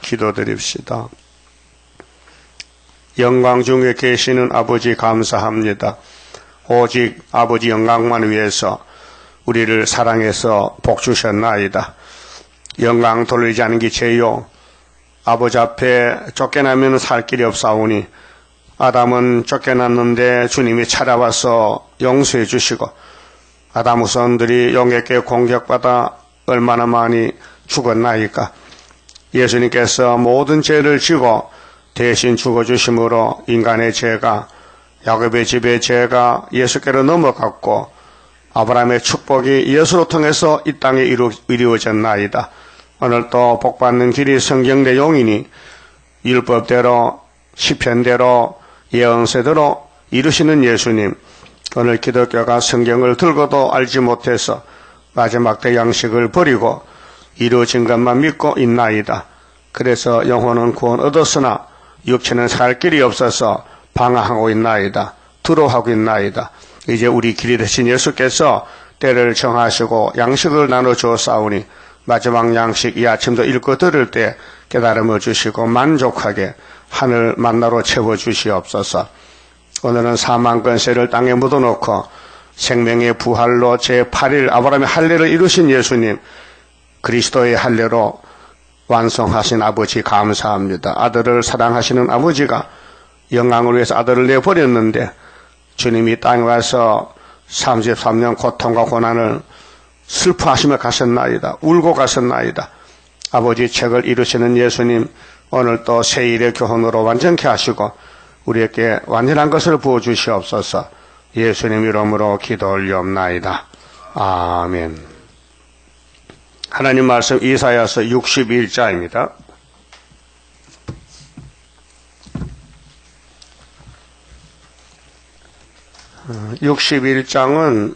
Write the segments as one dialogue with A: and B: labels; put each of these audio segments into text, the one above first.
A: 기도드립시다. 영광 중에 계시는 아버지 감사합니다. 오직 아버지 영광만 위해서 우리를 사랑해서 복 주셨나이다. 영광 돌리지 않은 게 죄요. 아버지 앞에 쫓겨나면 살 길이 없사오니 아담은 쫓겨났는데 주님이 찾아와서 용서해 주시고 아담 후손들이 용에게 공격받아 얼마나 많이 죽었나이까. 예수님께서 모든 죄를 지고 대신 죽어주심으로 인간의 죄가, 야곱의 집의 죄가 예수께로 넘어갔고 아브라함의 축복이 예수로 통해서 이 땅에 이루어졌나이다. 오늘도 복받는 길이 성경 내용이니 율법대로 시편대로 예언서대로 이루시는 예수님, 오늘 기독교가 성경을 들고도 알지 못해서 마지막 때 양식을 버리고 이루어진 것만 믿고 있나이다. 그래서 영혼은 구원 얻었으나 육체는 살 길이 없어서 방황하고 있나이다. 두려워하고 있나이다. 이제 우리 길이 되신 예수께서 때를 정하시고 양식을 나눠주었사오니 마지막 양식 이 아침도 읽고 들을 때 깨달음을 주시고 만족하게 하늘 만나로 채워주시옵소서. 오늘은 사망 권세를 땅에 묻어놓고 생명의 부활로 제8일 아브라함의 할례를 이루신 예수님, 그리스도의 할례로 완성하신 아버지 감사합니다. 아들을 사랑하시는 아버지가 영광을 위해서 아들을 내버렸는데 주님이 땅에 와서 33년 고통과 고난을 슬퍼하시며 가셨나이다. 울고 가셨나이다. 아버지 책을 이루시는 예수님, 오늘 또 새1의 교훈으로 완전케 하시고 우리에게 완전한 것을 부어주시옵소서. 예수님 이름으로 기도 올리옵나이다. 아멘. 하나님 말씀 이사야서 61자입니다. 61장은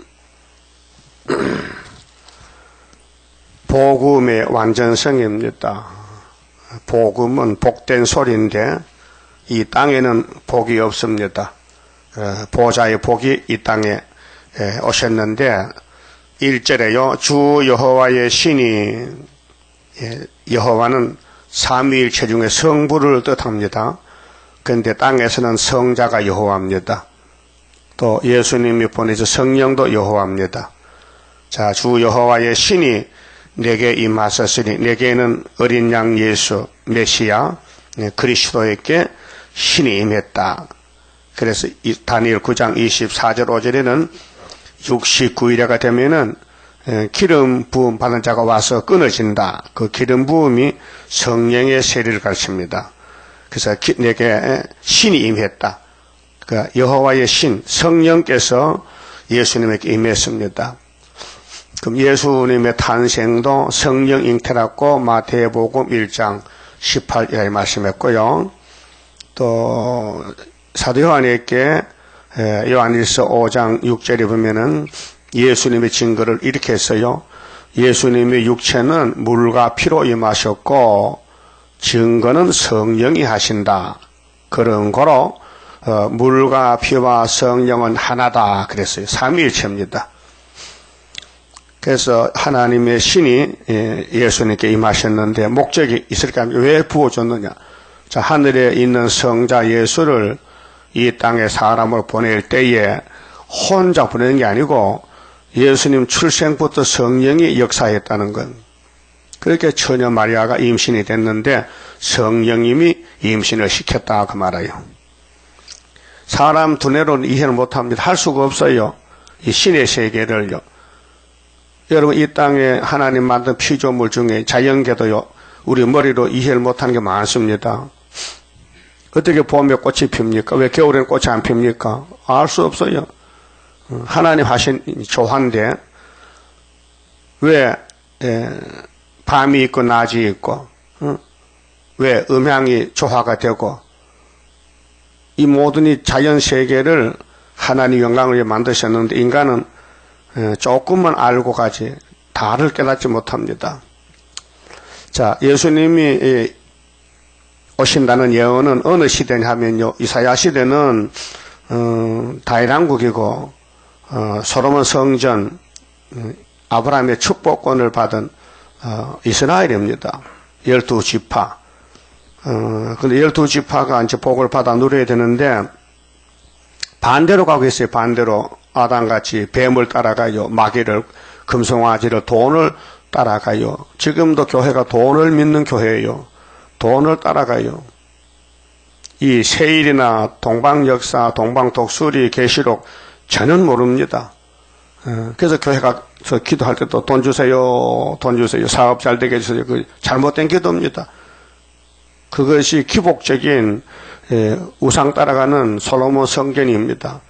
A: 복음의 완전성입니다. 복음은 복된 소리인데 이 땅에는 복이 없습니다. 보좌의 복이 이 땅에 오셨는데 1절에요. 주 여호와의 신이, 여호와는 삼위일체 중에 성부를 뜻합니다. 그런데 땅에서는 성자가 여호와입니다. 또 예수님이 보내신 성령도 여호와입니다. 자, 주 여호와의 신이 내게 임하셨으니, 내게는 어린 양 예수 메시아 그리스도에게 신이 임했다. 그래서 다니엘 9장 24절 5절에는 69일에가 되면은 기름 부음 받은 자가 와서 끊어진다. 그 기름 부음이 성령의 세례를 가르칩니다. 그래서 내게 신이 임했다. 그 여호와의 신 성령께서 예수님에게 임했습니다. 그럼 예수님의 탄생도 성령 잉태라고 마태복음 1장 18절에 말씀했고요. 또 사도 요한에게 요한일서 5장 6절에 보면은 예수님의 증거를 이렇게 했어요. 예수님의 육체는 물과 피로 임하셨고 증거는 성령이 하신다. 그런 거로 물과 피와 성령은 하나다 그랬어요. 삼위일체입니다. 그래서 하나님의 신이 예수님께 임하셨는데 목적이 있을까? 왜 부어줬느냐? 자, 하늘에 있는 성자 예수를 이 땅에 사람을 보낼 때에 혼자 보내는 게 아니고 예수님 출생부터 성령이 역사했다는 것. 그렇게 처녀 마리아가 임신이 됐는데 성령님이 임신을 시켰다 그 말이에요. 사람 두뇌로는 이해를 못합니다. 할 수가 없어요. 이 신의 세계를요. 여러분, 이 땅에 하나님 만든 피조물 중에 자연계도요, 우리 머리로 이해를 못하는 게 많습니다. 어떻게 봄에 꽃이 핍니까? 왜 겨울에는 꽃이 안 핍니까? 알 수 없어요. 하나님 하신 조화인데 왜 밤이 있고 낮이 있고 왜 음향이 조화가 되고 이 모든 이 자연 세계를 하나님 영광을 위해 만드셨는데 인간은 조금만 알고 가지 다를 깨닫지 못합니다. 자, 예수님이 오신다는 예언은 어느 시대냐 하면요, 이사야 시대는 다윗 왕국이고 솔로몬 성전, 아브라함의 축복권을 받은 이스라엘입니다. 12지파. 근데 12지파가 이제 복을 받아 누려야 되는데, 반대로 가고 있어요. 반대로. 아담같이 뱀을 따라가요. 마귀를, 금송아지를, 돈을 따라가요. 지금도 교회가 돈을 믿는 교회예요. 돈을 따라가요. 이 세일이나 동방역사, 동방독수리, 계시록 전혀 모릅니다. 그래서 교회가 저 기도할 때도 돈 주세요, 돈 주세요, 사업 잘 되게 해주세요. 그 잘못된 기도입니다. 그것이 기복적인 우상 따라가는 솔로몬 성전입니다.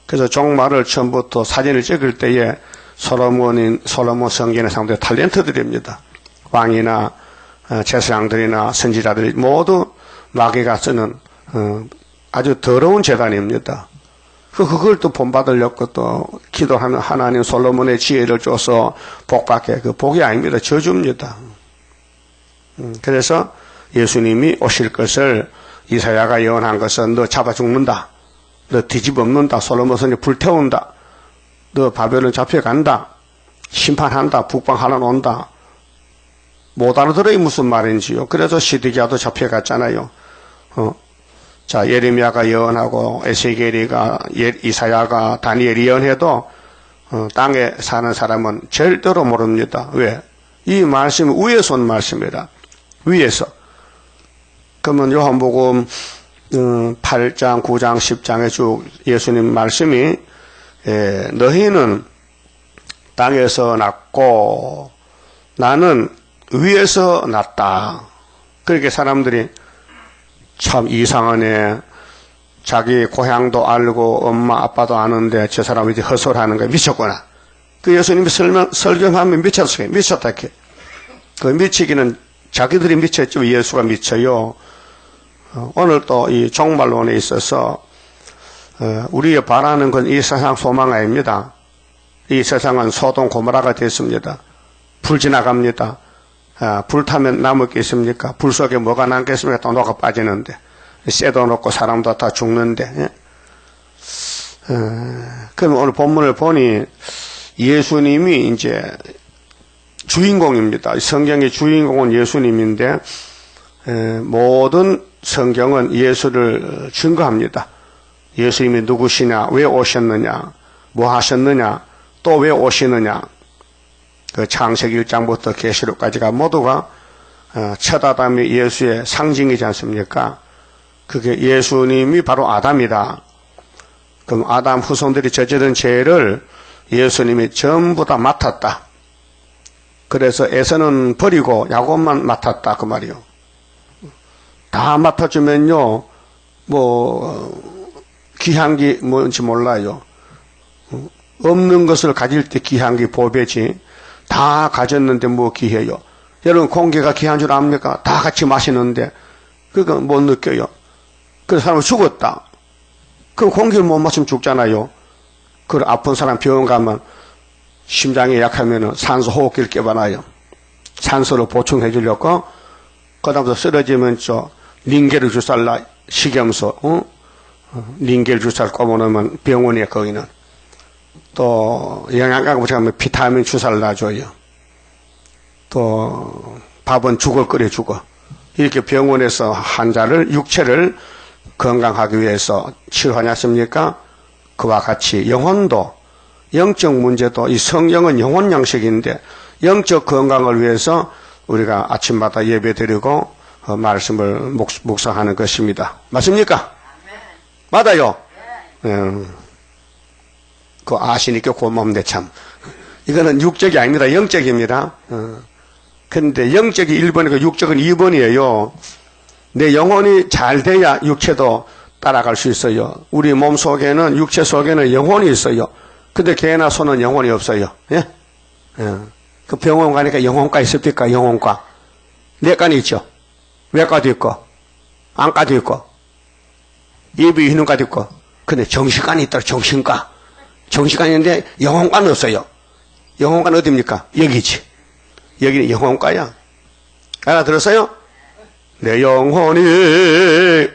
A: 그래서 종말을 처음부터 사진을 찍을 때에 솔로몬 성전의 상대 탤런트들입니다. 왕이나 제사장들이나 선지자들이 모두 마귀가 쓰는 아주 더러운 재단입니다. 그걸 또 본받으려고 또 기도하는 하나님 솔로몬의 지혜를 줘서 복받게, 그 복이 아닙니다. 저주입니다. 그래서 예수님이 오실 것을 이사야가 예언한 것은 너 잡아 죽는다. 너 뒤집어엎는다. 솔로몬 성전 불태운다. 너 바벨론 잡혀간다. 심판한다. 북방 하나 온다. 못 알아들어요. 무슨 말인지요. 그래서 시드기야도 잡혀갔잖아요. 자, 예레미야가 예언하고 에세겔이가 이사야가 다니엘이 예언해도 땅에 사는 사람은 절대로 모릅니다. 왜? 이 말씀이 위에서 온 말씀이라. 위에서. 그러면 요한복음 8장, 9장, 10장에 쭉 예수님 말씀이 너희는 땅에서 났고 나는 위에서 났다. 그렇게 사람들이 참 이상하네. 자기 고향도 알고 엄마 아빠도 아는데 저 사람이 이제 헛소리하는 거야. 미쳤구나. 그 예수님이 설교하면 미쳤어요. 미쳤다 이렇게. 그 미치기는 자기들이 미쳤죠. 예수가 미쳐요. 오늘 또 이 종말론에 있어서 우리가 바라는 건 이 세상 소망 아닙니다. 이 세상은 소돔 고모라가 됐습니다. 불 지나갑니다. 불 타면 남을 게 있습니까? 불 속에 뭐가 남겠습니까? 또 녹아 빠지는데. 쇠도 놓고 사람도 다 죽는데. 그럼 오늘 본문을 보니 예수님이 이제 주인공입니다. 성경의 주인공은 예수님인데 모든 성경은 예수를 증거합니다. 예수님이 누구시냐, 왜 오셨느냐, 뭐 하셨느냐, 또 왜 오시느냐. 그 창세기 1장부터 계시록까지가 모두가 첫 아담이 예수의 상징이지 않습니까? 그게 예수님이 바로 아담이다. 그럼 아담 후손들이 저지른 죄를 예수님이 전부 다 맡았다. 그래서 에서는 버리고 야곱만 맡았다 그 말이요. 다 맡아주면요, 뭐 귀한 게 뭔지 몰라요. 없는 것을 가질 때 귀한 게 보배지. 다 가졌는데 뭐 귀해요. 여러분 공기가 귀한 줄 압니까? 다 같이 마시는데 그거 못 느껴요. 그래서 사람은 죽었다. 그럼 공기를 못 마시면 죽잖아요. 그 아픈 사람 병원 가면 심장이 약하면 산소 호흡기를 껴봐놔요. 산소를 보충해 주려고. 그다음부터 쓰러지면 링겔을 주살라 식염소, 링겔 주사를 꼽아놓으면 병원이에요. 거기는. 또 영양가 보자면 비타민 주사를 놔줘요. 또 밥은 죽을 끓여 주고. 이렇게 병원에서 환자를 육체를 건강하기 위해서 치료하지 않습니까? 그와 같이 영혼도, 영적 문제도, 이 성경은 영혼 양식인데 영적 건강을 위해서 우리가 아침마다 예배 드리고 말씀을 묵상하는 것입니다. 맞습니까? 맞아요? 그 아시니까 고맙네 참. 이거는 육적이 아닙니다. 영적입니다. 그런데 영적이 1번이고 육적은 2번이에요. 내 영혼이 잘 돼야 육체도 따라갈 수 있어요. 우리 몸 속에는, 육체 속에는 영혼이 있어요. 근데 개나 소는 영혼이 없어요. 예? 그 병원 가니까 영혼과 있습니까? 영혼과. 내과는 있죠. 외과도 있고, 안과도 있고, 예비 희능과도 있고. 근데 정신과는 있더라, 정신과. 정신과는 있는데 영혼과는 없어요. 영혼과는 어디입니까? 여기지. 여기는 영혼과야. 알아들었어요? 내 영혼이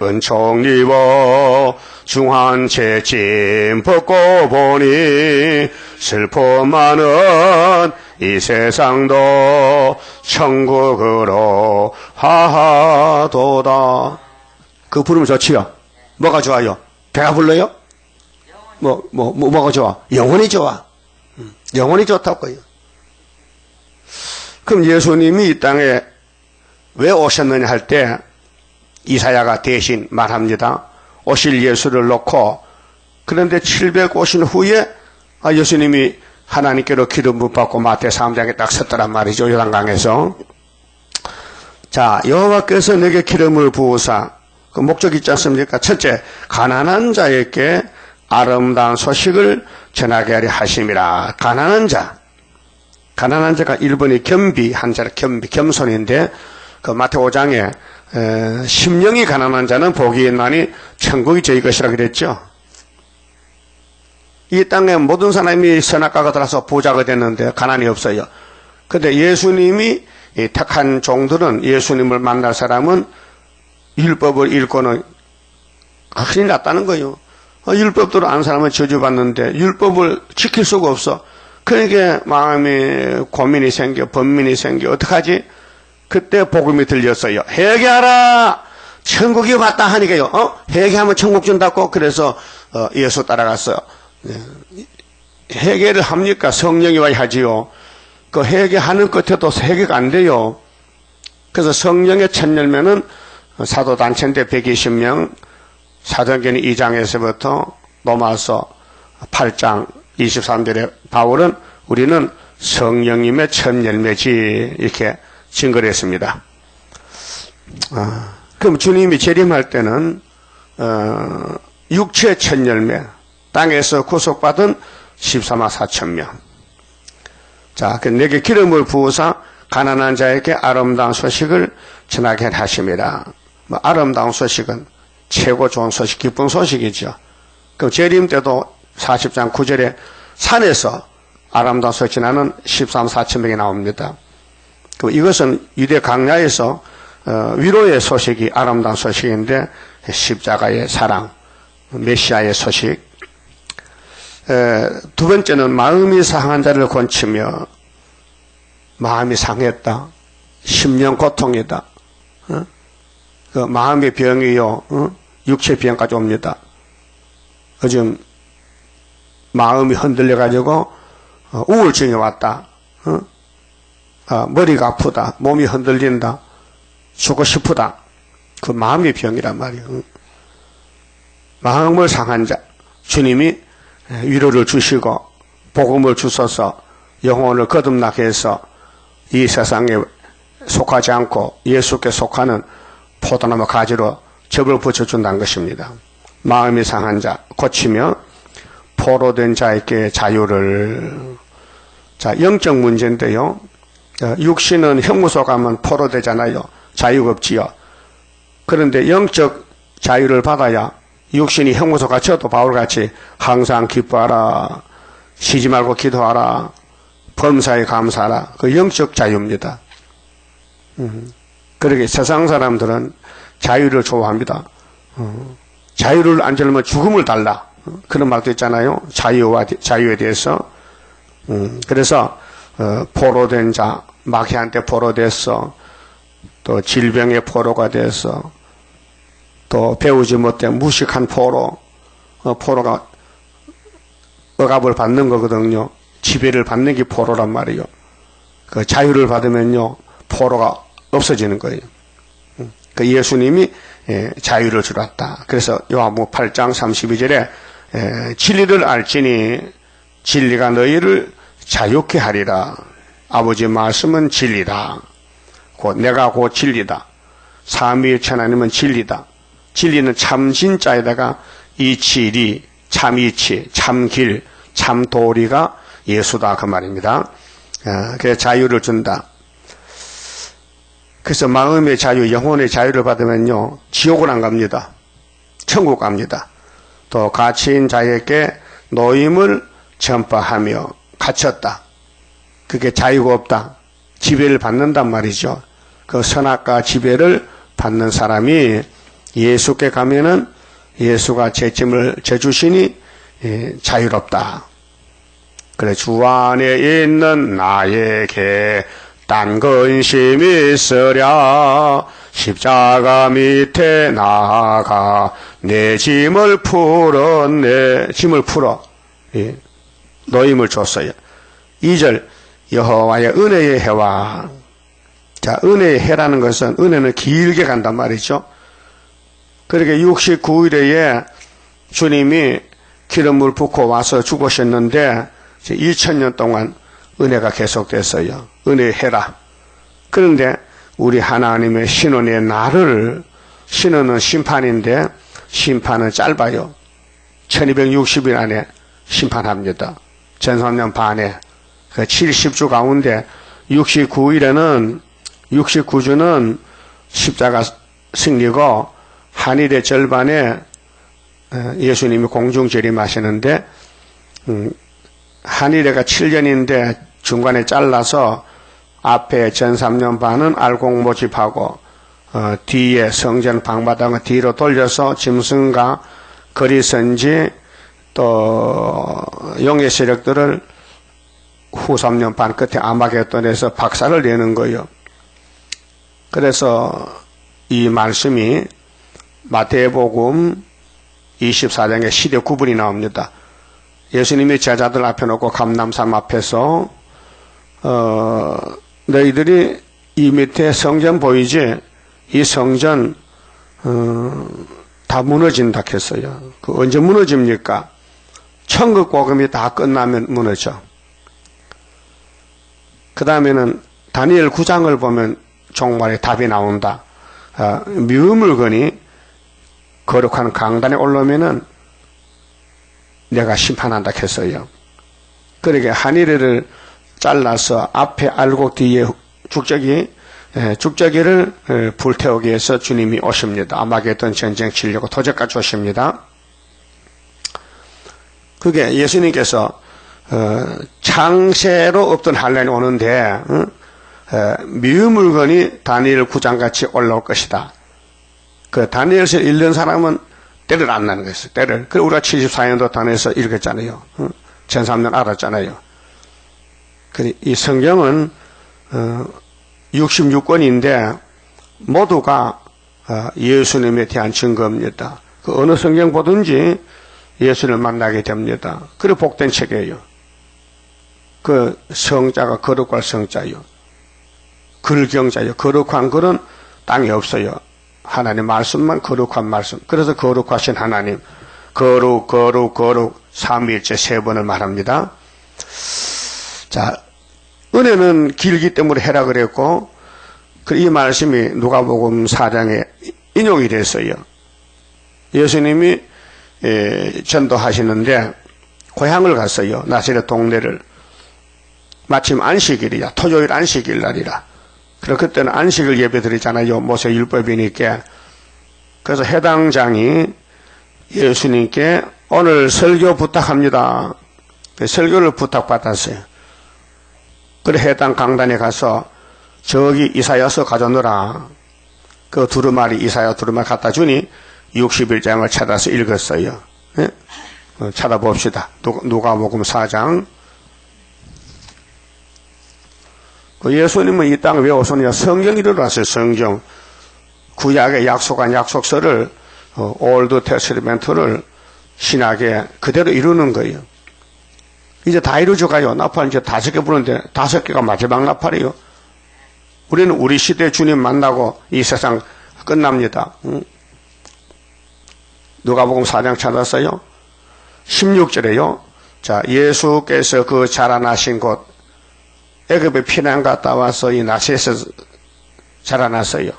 A: 은총 입어 중한 채짐 벗고 보니 슬픔 많은 이 세상도 천국으로 하도다. 그 부르면 좋지요. 뭐가 좋아요? 배가 불러요? 뭐가 좋아? 영혼이 좋아. 영혼이 좋다고요. 그럼 예수님이 이 땅에 왜 오셨느냐 할 때 이사야가 대신 말합니다. 오실 예수를 놓고, 그런데 750 후에 예수님이 하나님께로 기름 부받고 마태 3장에 딱 섰더란 말이죠. 요단강에서. 자, 여호와께서 내게 기름을 부으사, 그 목적이 있지 않습니까? 첫째, 가난한 자에게 아름다운 소식을 전하게 하려 하심이라. 가난한 자가 1번이 겸비, 한자로 겸손인데, 그 마태 5장에 심령이 가난한 자는 복이 있나니 천국이 저희 것이라 그랬죠. 이 땅에 모든 사람이 선악과가 들어서 부자가 됐는데 가난이 없어요. 그런데 예수님이 택한 종들은, 예수님을 만날 사람은 율법을 읽고는 큰일 났다는 거예요. 율법대로 안 사람은 저주받는데 율법을 지킬 수가 없어. 그러니까 마음에 고민이 생겨, 번민이 생겨. 어떡하지? 그때 복음이 들렸어요. 회개하라! 천국이 왔다 하니까요. 회개하면 천국 준다고. 그래서 예수 따라갔어요. 회개를 합니까? 성령이 와야 하지요. 그 회개하는 끝에도 회개가 안 돼요. 그래서 성령의 첫 열매는 사도단체인데 120명, 사도행전 2장에서부터 로마서 8장 23절에 바울은 우리는 성령님의 첫 열매지 이렇게 증거를 했습니다. 그럼 주님이 재림할 때는 육체의 첫 열매, 땅에서 구속받은 14만 4천 명. 자, 내게 기름을 부으사 가난한 자에게 아름다운 소식을 전하게 하심이라. 아름다운 소식은 최고 좋은 소식, 기쁜 소식이죠. 그럼 재림 때도 40장 9절에 산에서 아름다운 소식 전하는 13만 4천 명이 나옵니다. 그럼 이것은 유대 강야에서 위로의 소식이 아름다운 소식인데, 십자가의 사랑, 메시아의 소식. 두 번째는 마음이 상한 자를 건치며, 마음이 상했다, 심령 고통이다, 그 마음의 병이요, 육체 병까지 옵니다. 요즘 마음이 흔들려가지고 우울증이 왔다, 머리가 아프다, 몸이 흔들린다, 죽고 싶다. 그 마음의 병이란 말이에요. 마음을 상한 자, 주님이 위로를 주시고 복음을 주셔서 영혼을 거듭나게 해서 이 세상에 속하지 않고 예수께 속하는 포도나무 가지로 접을 붙여준다는 것입니다. 마음이 상한 자 고치며 포로된 자에게 자유를. 자, 영적 문제인데요. 육신은 형무소 가면 포로되잖아요. 자유가 없지요. 그런데 영적 자유를 받아야 육신이 형무소 갇혀도 바울같이 항상 기뻐하라, 쉬지 말고 기도하라, 범사에 감사하라. 그 영적 자유입니다. 그러게 세상 사람들은 자유를 좋아합니다. 자유를 안 주려면 죽음을 달라. 그런 말도 있잖아요. 자유에 대해서. 그래서 포로된 자, 마귀한테 포로됐어. 또 질병의 포로가 돼서, 또 배우지 못해 무식한 포로가 억압을 받는 거거든요. 지배를 받는 게 포로란 말이에요. 그 자유를 받으면요, 포로가 없어지는 거예요. 그 예수님이 자유를 주었다. 그래서 요한복음 8장 32절에 진리를 알지니 진리가 너희를 자유케 하리라. 아버지 말씀은 진리다. 내가 곧 진리다. 삼위일체 하나님은 진리다. 진리는 참 진짜에다가 이치리, 참이치, 참길, 참도리가 예수다 그 말입니다. 그래서 자유를 준다. 그래서 마음의 자유, 영혼의 자유를 받으면요, 지옥을 안 갑니다. 천국 갑니다. 또 갇힌 자에게 노임을 전파하며 갇혔다. 그게 자유가 없다. 지배를 받는단 말이죠. 그 선악과 지배를 받는 사람이 예수께 가면은 예수가 죄짐을 져주시니 자유롭다. 그래 주 안에 있는 나에게 딴 근심이 있으랴 십자가 밑에 나아가 내 짐을 풀었네. 짐을 풀어. 예. 노임을 줬어요. 2절 여호와의 은혜의 해와. 자, 은혜의 해라는 것은 은혜는 길게 간단 말이죠. 그렇게 69일에 주님이 기름을 붓고 와서 죽으셨는데 2000년 동안 은혜가 계속됐어요. 은혜의 해라. 그런데 우리 하나님의 신원의 날을, 신원은 심판인데 심판은 짧아요. 1260일 안에 심판합니다. 전3년 반에. 그 70주 가운데 69일에는 69주는 십자가 승리고 한일의 절반에 예수님이 공중 재림하시는데 한일회가 7년인데 중간에 잘라서 앞에 전3년 반은 알곡 모집하고 뒤에 성전 방마당을 뒤로 돌려서 짐승과 거리선지 또 용의 세력들을 후 3년 반 끝에 아마겟돈에서 박살을 내는 거예요. 그래서 이 말씀이 마태복음 24장에 시대 구분이 나옵니다. 예수님이 제자들 앞에 놓고 감람산 앞에서 너희들이 이 밑에 성전 보이지? 이 성전 다 무너진다 했어요. 그 언제 무너집니까? 천국 복음이 다 끝나면 무너져. 그 다음에는 다니엘 9장을 보면 종말에 답이 나온다. 미우물건이 거룩한 강단에 올라오면은 내가 심판한다 했어요. 그러게 한일회를 잘라서 앞에 알곡 뒤에 죽저기를 불태우기 위해서 주님이 오십니다. 아마겟돈 전쟁 치려고 도적까지 오십니다. 그게 예수님께서 창세로 없던 한란이 오는데 미운 물건이 다니엘 9장같이 올라올 것이다. 그 다니엘서 읽는 사람은 때를 안 나는 거였어요. 때를. 그래 우리가 74년도 다니엘서 읽었잖아요. 전3년 알았잖아요. 그래 이 성경은 66권인데 모두가 예수님에 대한 증거입니다. 그 어느 성경 보든지 예수를 만나게 됩니다. 그래 복된 책이에요. 그 성자가 거룩할 성자요. 글경자요. 거룩한 글은 땅에 없어요. 하나님 말씀만 거룩한 말씀. 그래서 거룩하신 하나님. 거룩 삼위일체 3번을 말합니다. 자, 은혜는 길기 때문에 해라 그랬고 이 말씀이 누가복음 4장에 인용이 됐어요. 예수님이 전도하시는데 고향을 갔어요. 나사렛 동네를. 마침 안식일이야. 토요일 안식일 날이라. 그래서 그때는 안식일 예배 드리잖아요. 모세 율법이니까. 그래서 해당장이 예수님께 오늘 설교 부탁합니다. 설교를 부탁받았어요. 그래 해당 강단에 가서 저기 이사야서 가져오너라. 그 두루마리 이사야 두루마리 갖다 주니 61장을 찾아서 읽었어요. 네? 찾아봅시다. 누가복음 4장. 예수님은 이 땅에 왜 오셨느냐? 성경이 일어났어요. 성경. 구약에 약속한 약속서를 올드 테스트멘트를 신약에 그대로 이루는 거예요. 이제 다 이루어져가요. 나팔 이제 5개 부는데 5개가 마지막 나팔이에요. 우리는 우리 시대 주님 만나고 이 세상 끝납니다. 누가복음 4장 찾았어요. 16절에요. 자, 예수께서 그 자라나신 곳 애굽에 피난 갔다 와서 이 나세에서 자라났어요.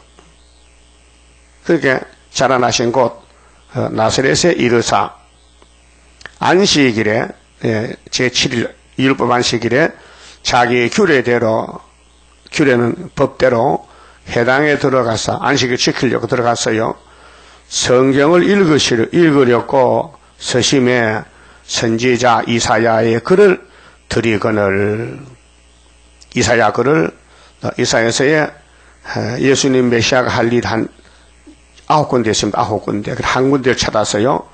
A: 그렇게 자라나신 곳 나사렛에 이르사 안식일에 제7일 율법 안식일에 자기의 규례는 법대로 회당에 들어가서 안식을 지키려고 들어갔어요. 성경을 읽으려고 서심에 선지자 이사야의 글을 드리거늘. 이사야 글을 이사야서에 예수님 메시아가 할 일 한 9군데 있습니다. 9군데. 한 군데를 찾아서요.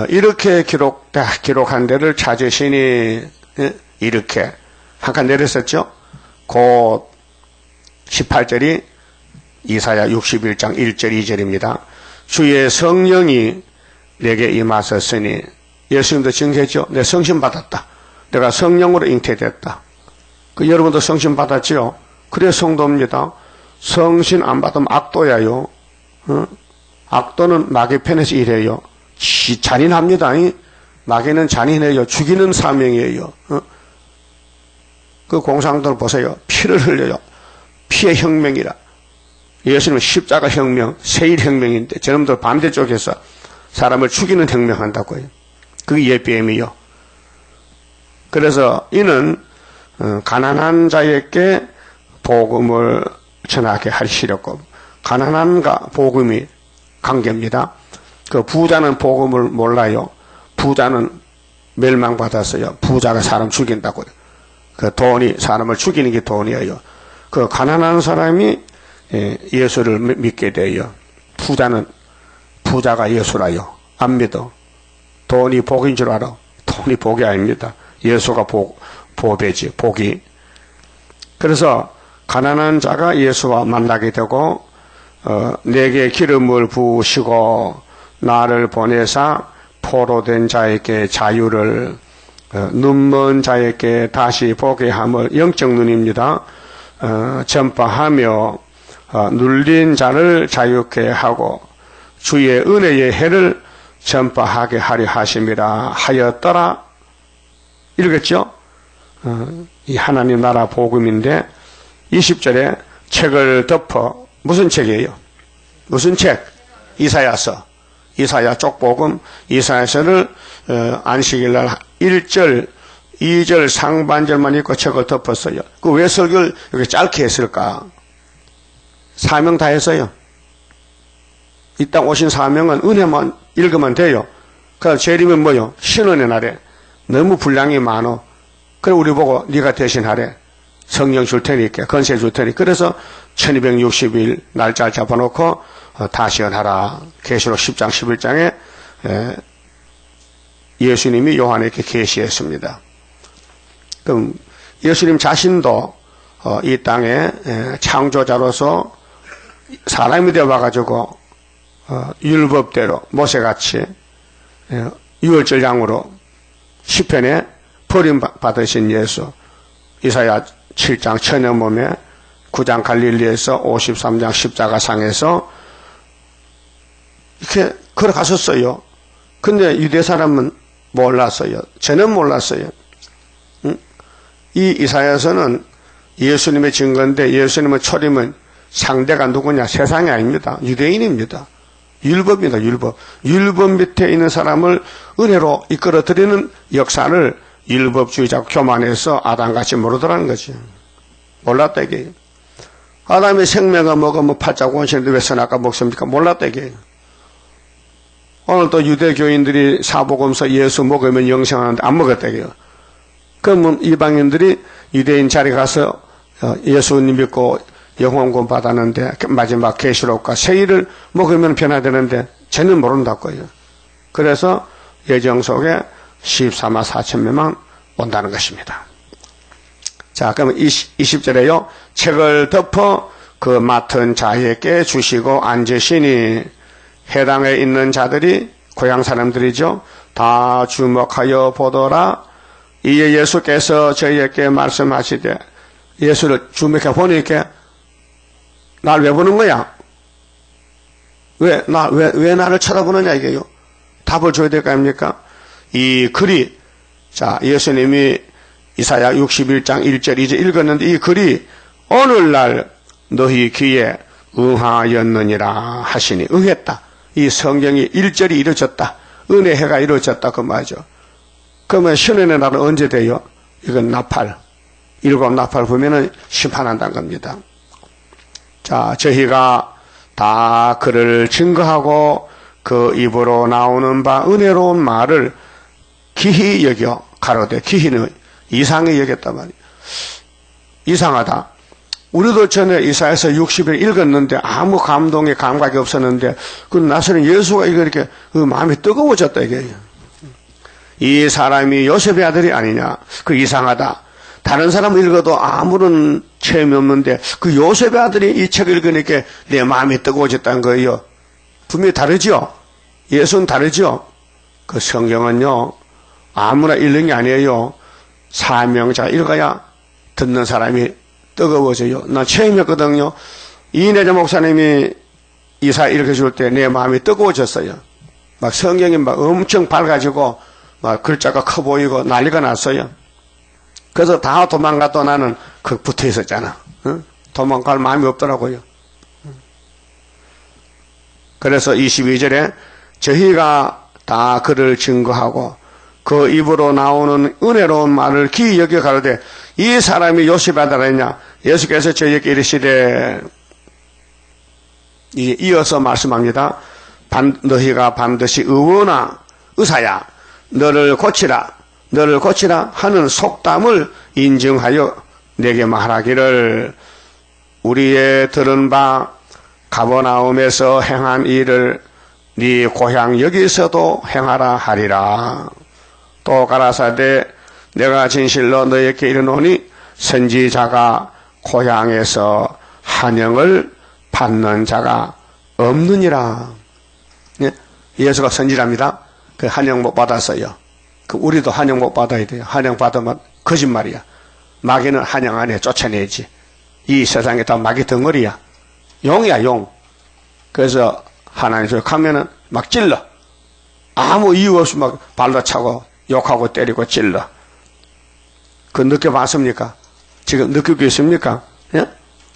A: 이렇게 기록한 데를 찾으시니 이렇게 한 칸 내렸었죠. 곧 18절이 이사야 61장 1절 2절입니다. 주의 성령이 내게 임하셨으니 예수님도 증거했죠. 내 성신 받았다. 내가 성령으로 잉태됐다. 여러분도 성신 받았지요? 그래 성도입니다. 성신 안 받으면 악도야요. 악도는 마귀 편에서 일해요. 잔인합니다. 마귀는 잔인해요. 죽이는 사명이에요. 그 공산党보세요. 피를 흘려요. 피의 혁명이라. 예수님은 십자가 혁명, 세일 혁명인데 저놈들 반대쪽에서 사람을 죽이는 혁명한다고요. 그게 예비임이요. 그래서 이는 가난한 자에게 복음을 전하게 하시려고, 가난한가 복음이 관계입니다. 그 부자는 복음을 몰라요. 부자는 멸망받았어요. 부자가 사람 죽인다고요. 그 돈이 사람을 죽이는 게 돈이에요. 그 가난한 사람이 예수를 믿게 돼요. 부자가 예수라요. 안 믿어. 돈이 복인 줄 알아. 돈이 복이 아닙니다. 예수가 보배지, 복이. 그래서 가난한 자가 예수와 만나게 되고 내게 기름을 부으시고 나를 보내사 포로된 자에게 자유를, 눈먼 자에게 다시 보게 함을, 영적 눈입니다. 전파하며 눌린 자를 자유케 하고 주의 은혜의 해를 전파하게 하려 하심이라 하였더라. 읽었죠? 이 하나님 나라 복음인데 20절에 책을 덮어, 무슨 책이에요? 무슨 책? 이사야서. 이사야 쪽복음. 이사야서를 안식일날 1절 2절 상반절만 읽고 책을 덮었어요. 그 왜 설교를 이렇게 짧게 했을까? 사명 다 했어요. 이 땅 오신 사명은 은혜만 읽으면 돼요. 그래서 재림은 뭐요? 신원의 날에 너무 분량이 많어. 그래 우리 보고 네가 대신하래. 성령 줄 테니까, 건세 줄 테니까. 그래서 1260일 날짜 잡아놓고 다시 연하라. 계시록 10장 11장에 예수님이 요한에게 계시했습니다. 그럼 예수님 자신도 이 땅에 창조자로서 사람이 되어 와가지고 율법대로 모세같이 유월절 양으로 시편에 버림받으신 예수, 이사야 7장 천여 몸에 9장 갈릴리에서 53장 십자가상에서 이렇게 걸어가셨어요. 근데 유대 사람은 몰랐어요. 저는 몰랐어요. 이 이사야서는 예수님의 증거인데 예수님의 초림은 상대가 누구냐? 세상이 아닙니다. 유대인입니다. 율법입니다. 율법 밑에 있는 사람을 은혜로 이끌어들이는 역사를 율법주의자고 교만해서 아담같이 모르더라는 거지. 몰랐다 이게. 아담의 생명을 먹으면 팔자고 원시인데 왜 선악과 먹습니까? 몰랐다 이게. 오늘 또 유대교인들이 사복음서 예수 먹으면 영생하는데 안 먹었다 이게요. 그러면 이방인들이 유대인 자리 가서 예수님 믿고 영혼구원 받았는데 마지막 계시록과 세일을 먹으면 변화되는데 쟤는 모른다고요. 그래서 예정 속에 14만 4천 명만 온다는 것입니다. 자, 그러면 20절에요. 책을 덮어 그 맡은 자에게 주시고 앉으시니 해당에 있는 자들이 고향 사람들이죠. 다 주목하여 보더라. 이에 예수께서 저희에게 말씀하시되, 예수를 주목해 보니까 날 왜 보는 거야? 왜 나를 쳐다보느냐 이게요. 답을 줘야 될 거 아닙니까? 이 글이, 자, 예수님이 이사야 61장 1절 2절 읽었는데 이 글이 오늘날 너희 귀에 응하였느니라 하시니, 응했다. 이 성경이 1절이 이루어졌다. 은혜해가 이루어졌다. 그 말이죠. 그러면 신원의 날은 언제 돼요? 이건 나팔. 7 나팔 보면은 심판한다는 겁니다. 자, 저희가 다 그를 증거하고 그 입으로 나오는 바 은혜로운 말을 기히 여겨 가로되, 기히는 이상히 여겼단 말이에요. 이상하다. 우리도 전에 이사야서 60일 읽었는데 아무 감동의 감각이 없었는데 그 나서는 예수가 이렇게 그 마음이 뜨거워졌다 이게. 이 사람이 요셉의 아들이 아니냐. 그 이상하다. 다른 사람 읽어도 아무런 체험이 없는데 그 요셉의 아들이 이 책을 읽으니까 내 마음이 뜨거워졌다는 거예요. 분명히 다르죠. 예수는 다르죠. 그 성경은요 아무나 읽는 게 아니에요. 사명자 읽어야 듣는 사람이 뜨거워져요. 나 체험했거든요. 이내자 목사님이 이사 읽어줄 때 내 마음이 뜨거워졌어요. 막 성경이 막 엄청 밝아지고 막 글자가 커 보이고 난리가 났어요. 그래서 다 도망가도 나는 그 붙어 있었잖아. 응? 도망갈 마음이 없더라고요. 그래서 22절에 저희가 다 그를 증거하고 그 입으로 나오는 은혜로운 말을 기이 여겨 가로되 이 사람이 요셉의 아들 아니냐. 예수께서 저희에게 이르시되 이어서 말씀합니다. 너희가 반드시 의사야 너를 고치라 하는 속담을 인증하여 내게 말하기를 우리의 들은 바 가버나움에서 행한 일을 네 고향 여기서도 행하라 하리라. 또 가라사대 내가 진실로 너희에게 이르노니 선지자가 고향에서 한영을 받는 자가 없느니라. 예? 예수가 선지자입니다. 그 한영 못 받았어요. 우리도 한영 못 받아야 돼요. 한영 받으면 거짓말이야. 마귀는 한영 안에 쫓아내지. 이 세상에 다 마귀 덩어리야. 용이야, 용. 그래서 하나님 속에 가면은 막 찔러. 아무 이유 없이 막 발로 차고 욕하고 때리고 찔러. 그 느껴봤습니까? 지금 느끼고 있습니까? 예?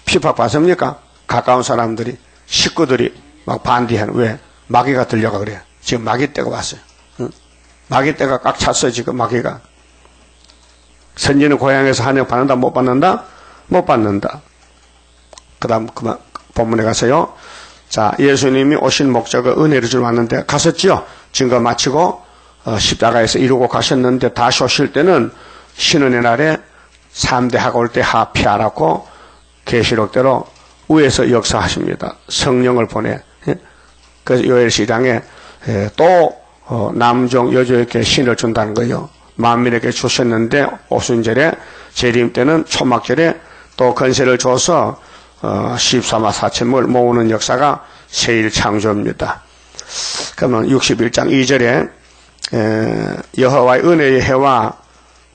A: 핍박받습니까? 가까운 사람들이, 식구들이 막 반대하는, 왜? 마귀가 들려가 그래요. 지금 마귀 때가 왔어요. 응? 마귀 때가 꽉 찼어요, 지금 마귀가. 선지는 고향에서 한영 받는다, 못 받는다? 못 받는다. 그 다음, 그만, 본문에 가서요. 자, 예수님이 오신 목적은 은혜를 주러 왔는데, 가셨지요? 증거 마치고, 십자가에서 이루고 가셨는데, 다시 오실 때는 신은의 날에 3대 학올 때 하피하라고 계시록대로 위에서 역사하십니다. 성령을 보내. 그래서 요엘 시장에 또 남종 여종에게 신을 준다는 거예요. 만민에게 주셨는데 오순절에 재림 때는 초막절에 또 건세를 줘서 14만 4천을 모으는 역사가 세일 창조입니다. 그러면 61장 2절에 여호와의 은혜의 해와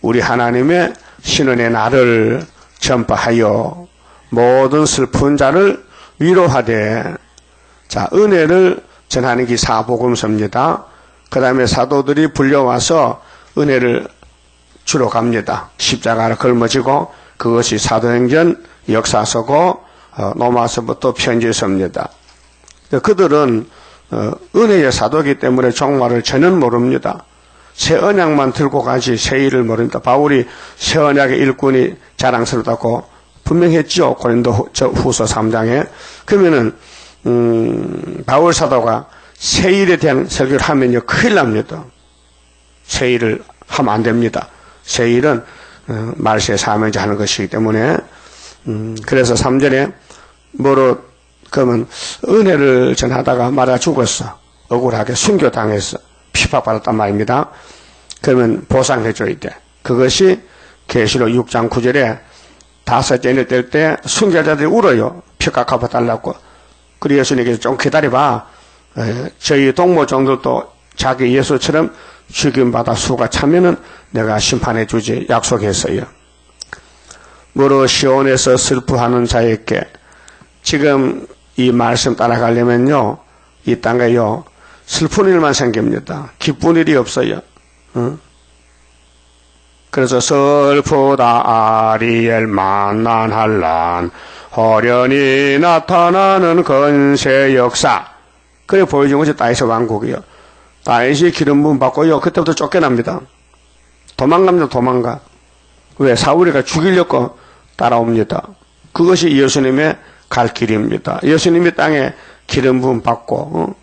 A: 우리 하나님의 신은의 날을 전파하여 모든 슬픈 자를 위로하되. 자, 은혜를 전하는 게 사복음서입니다. 그 다음에 사도들이 불려와서 은혜를 주러 갑니다. 십자가를 걸머지고 그것이 사도행전 역사서고 로마서부터 편지서입니다. 그들은 은혜의 사도이기 때문에 종말을 전혀 모릅니다. 새 언약만 들고 가지 새 일을 모릅니다. 바울이 새 언약의 일꾼이 자랑스럽다고 분명했죠. 고린도 후서 3장에. 그러면은 바울 사도가 새 일에 대한 설교를 하면요 큰일 납니다. 새 일을 하면 안 됩니다. 새 일은 말세 사명자 하는 것이기 때문에 그래서 3절에 뭐로 그러면 은혜를 전하다가 말아 죽었어. 억울하게 순교당했어. 핍박받았단 말입니다. 그러면 보상해줘야 돼. 그것이 계시록 6장 9절에 다섯째 일 뗄 때 순교자들이 울어요. 표가 갚아달라고. 그리고 예수님께서 좀 기다려봐. 저희 동무종들도 자기 예수처럼 죽임받아 수가 차면은 내가 심판해주지 약속했어요. 무릇 시온에서 슬퍼하는 자에게 지금 이 말씀 따라가려면요 이 땅에요 슬픈 일만 생깁니다. 기쁜 일이 없어요. 응? 그래서 슬프다 아리엘 만난할란 호련히 나타나는 건세 역사. 그래 보여준 것이 다윗의 왕국이요. 다윗이 기름 부음 받고요. 그때부터 쫓겨납니다. 도망갑니다. 도망가. 왜? 사울이가 죽이려고 따라옵니다. 그것이 예수님의 갈 길입니다. 예수님이 땅에 기름 부음 받고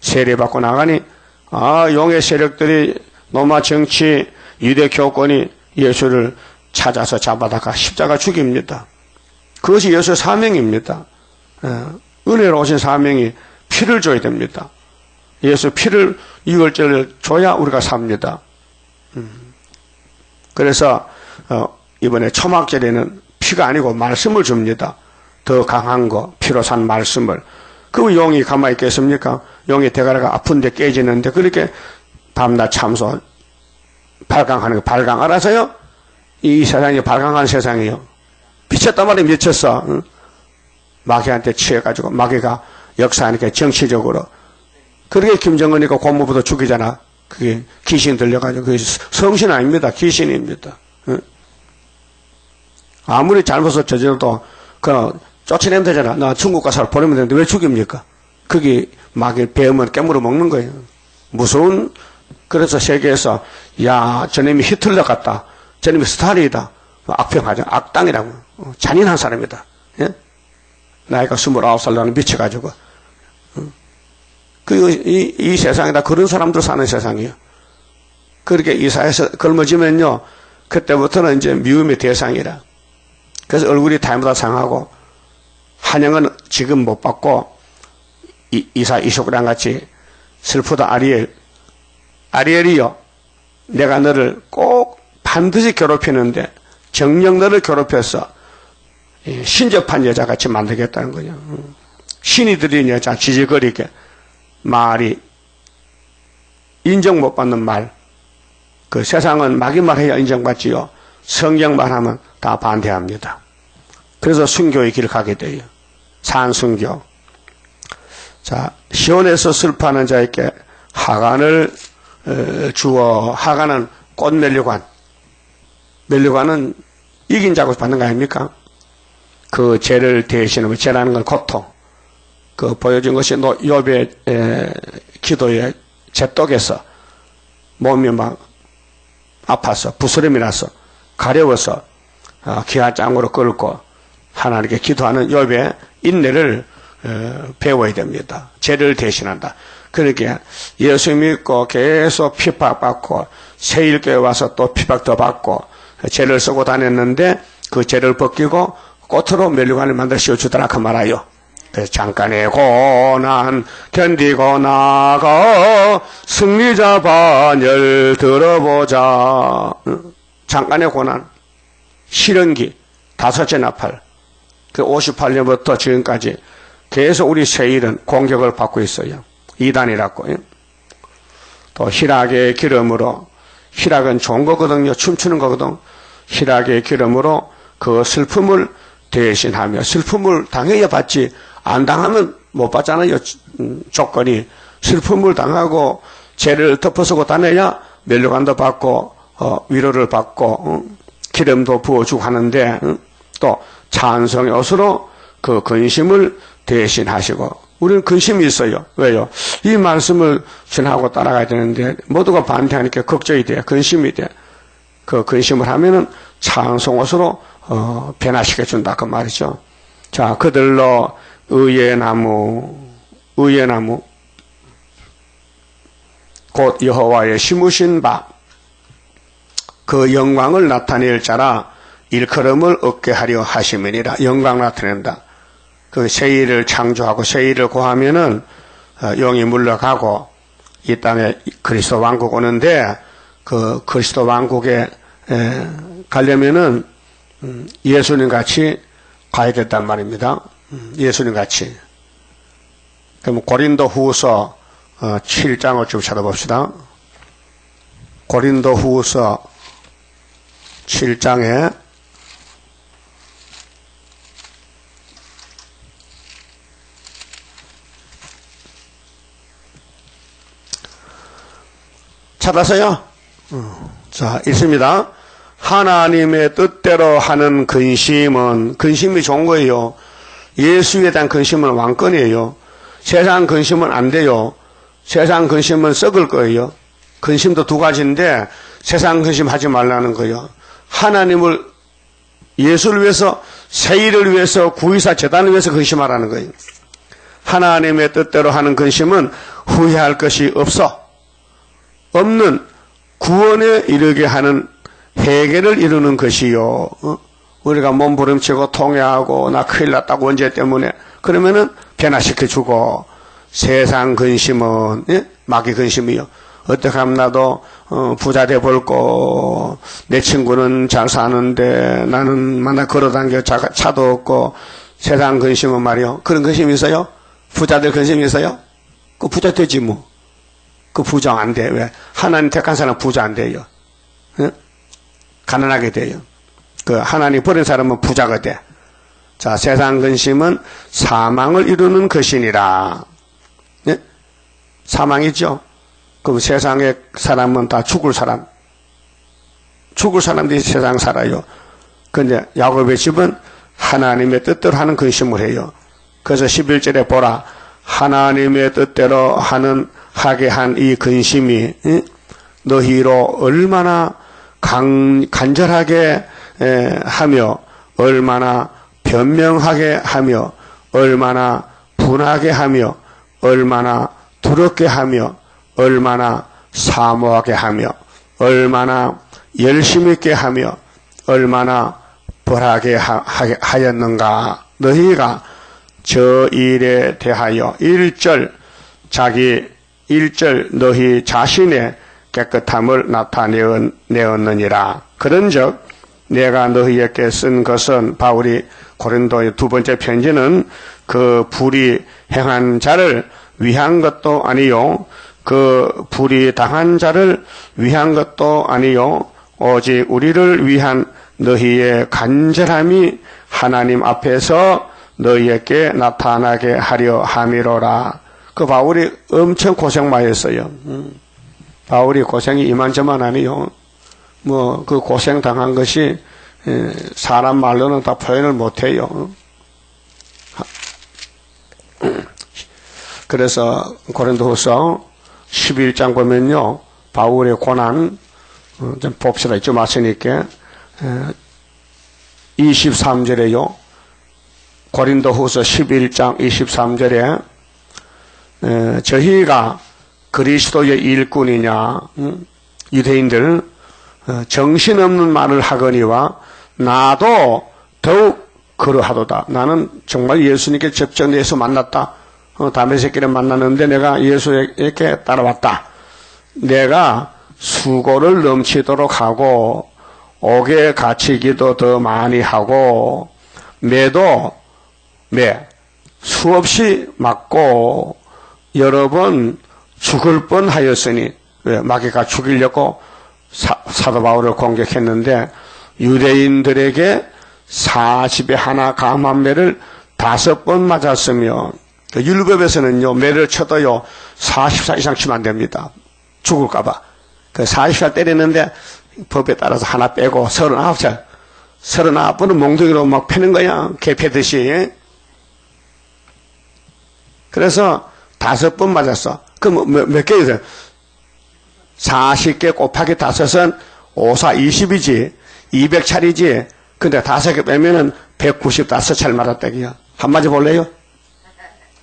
A: 세례 받고 나가니 용의 세력들이 로마 정치 유대 교권이 예수를 찾아서 잡아다가 십자가 죽입니다. 그것이 예수의 사명입니다. 은혜로 오신 사명이 피를 줘야 됩니다. 예수 피를 6월절을 줘야 우리가 삽니다. 그래서 이번에 초막절에는 피가 아니고 말씀을 줍니다. 더 강한 거, 피로 산 말씀을. 그 용이 가만히 있겠습니까? 용의 대가리가 아픈데 깨지는데 그렇게 밤낮 참소 발광하는 거. 발광 알아서요? 이 세상이 발광한 세상이에요. 미쳤단 말이에요. 미쳤어. 응? 마귀한테 취해가지고 마귀가 역사하니까 정치적으로. 그렇게 김정은이가 고모부도 죽이잖아. 그게 귀신 들려가지고. 그게 성신 아닙니다. 귀신입니다. 응? 아무리 잘못을 저질러도 쫓아내면 되잖아. 나 중국 가서 보내면 되는데 왜 죽입니까? 그게 마귀 배움을 깨물어 먹는 거예요. 무서운. 그래서 세계에서 야 저놈이 히틀러 같다. 저놈이 스탈린이다. 악평하죠. 악당이라고. 잔인한 사람이다. 예? 나이가 29살 나는 미쳐가지고. 이 세상에다 그런 사람들 사는 세상이에요. 그렇게 이 사회에서 걸머지면요. 그때부터는 이제 미움의 대상이라. 그래서 얼굴이 다이마다 상하고, 한영은 지금 못 받고, 이사 이쇼크랑 같이 슬프다 아리엘이요. 내가 너를 꼭 반드시 괴롭히는데, 정녕 너를 괴롭혀서, 신접한 여자같이 만들겠다는 거죠. 신이 들인 여자, 지지거리게. 말이, 인정 못 받는 말. 그 세상은 마귀말 해야 인정받지요. 성경만 하면 다 반대합니다. 그래서 순교의 길을 가게 돼요. 산순교. 자, 시온에서 슬퍼하는 자에게 하간을 주어. 하간은 꽃면류관. 면류관은 이긴 자고 받는 거 아닙니까? 그 죄를 대신하면 죄라는 건 고통. 그 보여준 것이 욥의 기도의 제떡에서 몸이 막 아파서 부스럼이 나서 가려워서 기아장으로 끌고 하나님께 기도하는 욥의 인내를 배워야 됩니다. 죄를 대신한다. 그러니까 예수 믿고 계속 핍박받고 세일교회 와서 또 핍박 더 받고 죄를 쓰고 다녔는데 그 죄를 벗기고 꽃으로 면류관을 만들어 씌워주더라 그 말아요. 잠깐의 고난 견디고 나가 승리자 반열 들어보자. 잠깐의 고난 실현기 다섯째 나팔 그 58년부터 지금까지 계속 우리 세일은 공격을 받고 있어요. 이단이라고. 또 희락의 기름으로 희락은 좋은 거거든요. 춤추는 거거든. 희락의 기름으로 그 슬픔을 대신하며 슬픔을 당해야 받지 안 당하면 못 받잖아요. 조건이 슬픔을 당하고 죄를 덮어쓰고 다녀야 면류관도 받고 위로를 받고 기름도 부어주고 하는데 또 찬송의 옷으로 그 근심을 대신하시고 우리는 근심이 있어요. 왜요? 이 말씀을 전하고 따라가야 되는데 모두가 반대하니까 걱정이 돼. 근심이 돼. 그 근심을 하면은 찬송 옷으로 변화시켜 준다 그 말이죠. 자, 그들로 의의 나무 곧 여호와의 심으신 바 그 영광을 나타낼 자라 일컬음을 얻게 하려 하심이니라. 영광 나타낸다. 그 세일을 창조하고 세일을 고하면은 영이 물러가고 이 땅에 그리스도 왕국 오는데 그 그리스도 왕국에 가려면은 예수님 같이 가야 됐단 말입니다. 예수님 같이. 그럼 고린도 후서 7장을 좀 찾아봅시다. 고린도 후서 7장에 찾았어요? 자, 있습니다. 하나님의 뜻대로 하는 근심이 좋은 거예요. 예수에 대한 근심은 왕권이에요. 세상 근심은 안 돼요. 세상 근심은 썩을 거예요. 근심도 두 가지인데 세상 근심 하지 말라는 거예요. 하나님을 예수를 위해서 세일을 위해서 구의사 재단을 위해서 근심하라는 거예요. 하나님의 뜻대로 하는 근심은 후회할 것이 없는 구원에 이르게 하는 해결을 이루는 것이요. 우리가 몸부림치고 통회하고 나 큰일 났다고 원죄 때문에 그러면은 변화시켜주고 세상 근심은 마귀 근심이요. 어떻게 하면 나도 부자 돼볼고, 내 친구는 잘 사는데 나는 맨날 걸어다녀 차도 없고, 세상 근심은 말이요. 그런 근심이 있어요? 부자들 근심이 있어요? 그 부자 되지 뭐. 그 부자 안 돼. 왜? 하나님 택한 사람 부자 안 돼요. 응? 가난하게 돼요. 그 하나님 버린 사람은 부자가 돼. 자, 세상 근심은 사망을 이루는 것이니라. 예? 사망이죠. 그럼 세상의 사람은 다 죽을 사람. 죽을 사람들이 세상 살아요. 근데 야곱의 집은 하나님의 뜻대로 하는 근심을 해요. 그래서 11절에 보라. 하나님의 뜻대로 하게 한 이 근심이 너희로 얼마나 간절하게 하며 얼마나 변명하게 하며 얼마나 분하게 하며 얼마나 두렵게 하며 얼마나 사모하게 하며 얼마나 열심 있게 하며 얼마나 벌하게 하였는가. 너희가 저 일에 대하여 1절 너희 자신의 깨끗함을 나타내었느니라. 그런즉 내가 너희에게 쓴 것은 바울이 고린도의 두 번째 편지는 그 불의 행한 자를 위한 것도 아니요 그 불의 당한 자를 위한 것도 아니요 오직 우리를 위한 너희의 간절함이 하나님 앞에서 너희에게 나타나게 하려 함이로라. 그 바울이 엄청 고생 많이 했어요. 바울이 고생이 이만저만 아니요. 뭐 그 고생 당한 것이 사람 말로는 다 표현을 못해요. 그래서 고린도후서 11장 보면요, 바울의 고난 좀 봅시다. 좀 왔으니까 23절에요. 고린도후서 11장 23절에 저희가 그리스도의 일꾼이냐, 유대인들 정신없는 말을 하거니와 나도 더욱 그러하도다. 나는 정말 예수님께 접전해서 만났다. 다메섹길에 만났는데 내가 예수에게 따라왔다. 내가 수고를 넘치도록 하고 옥에 갇히기도 더 많이 하고 매도 수없이 맞고 여러 번 죽을 뻔하였으니, 왜? 마귀가 죽이려고 사도 바울을 공격했는데 유대인들에게 40에 하나 감한 매를 5번 맞았으며, 율법에서는요 매를 쳐도요 40살 이상 치면 안 됩니다. 죽을까봐. 그 40살 때리는데 법에 따라서 하나 빼고 39살 39번은 몽둥이로 막 패는 거야. 개 패듯이. 그래서 5번 맞았어. 그럼 몇 개이세요? 40개 곱하기 5은 5사 20이지. 200차례지. 근데 5개 빼면은 195차례 맞았다기야. 한 맞아 볼래요?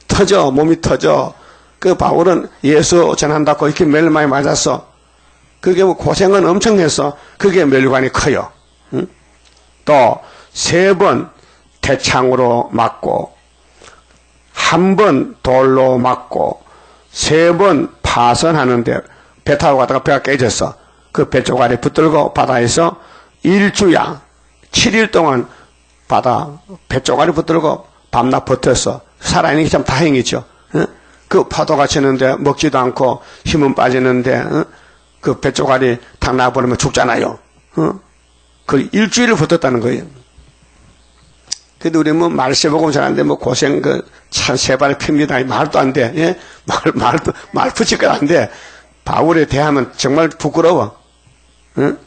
A: 터져. 몸이 터져. 그 바울은 예수 전한다고 이렇게 매일 많이 맞았어. 그게 뭐 고생은 엄청 했어. 그게 멸관이 커요. 응? 또 3번 태창으로 맞고 1번 돌로 맞고 3번 파선하는데 배 타고 가다가 배가 깨졌어. 그 배 쪼가리 붙들고 바다에서 1주야 7일 동안 배 쪼가리 붙들고 밤낮 버텼어. 살아있는 게 참 다행이죠. 응? 그 파도가 치는데 먹지도 않고 힘은 빠지는데 응? 그 배 쪼가리 탁 놔버리면 죽잖아요. 응? 그 일주일을 버텼다는 거예요. 근데 우리 뭐 말세보고 잘하는데 뭐 고생 참 세발 핍니다. 말도 안 돼. 예? 말 붙일 거 안 돼. 바울에 대하면 정말 부끄러워. 응?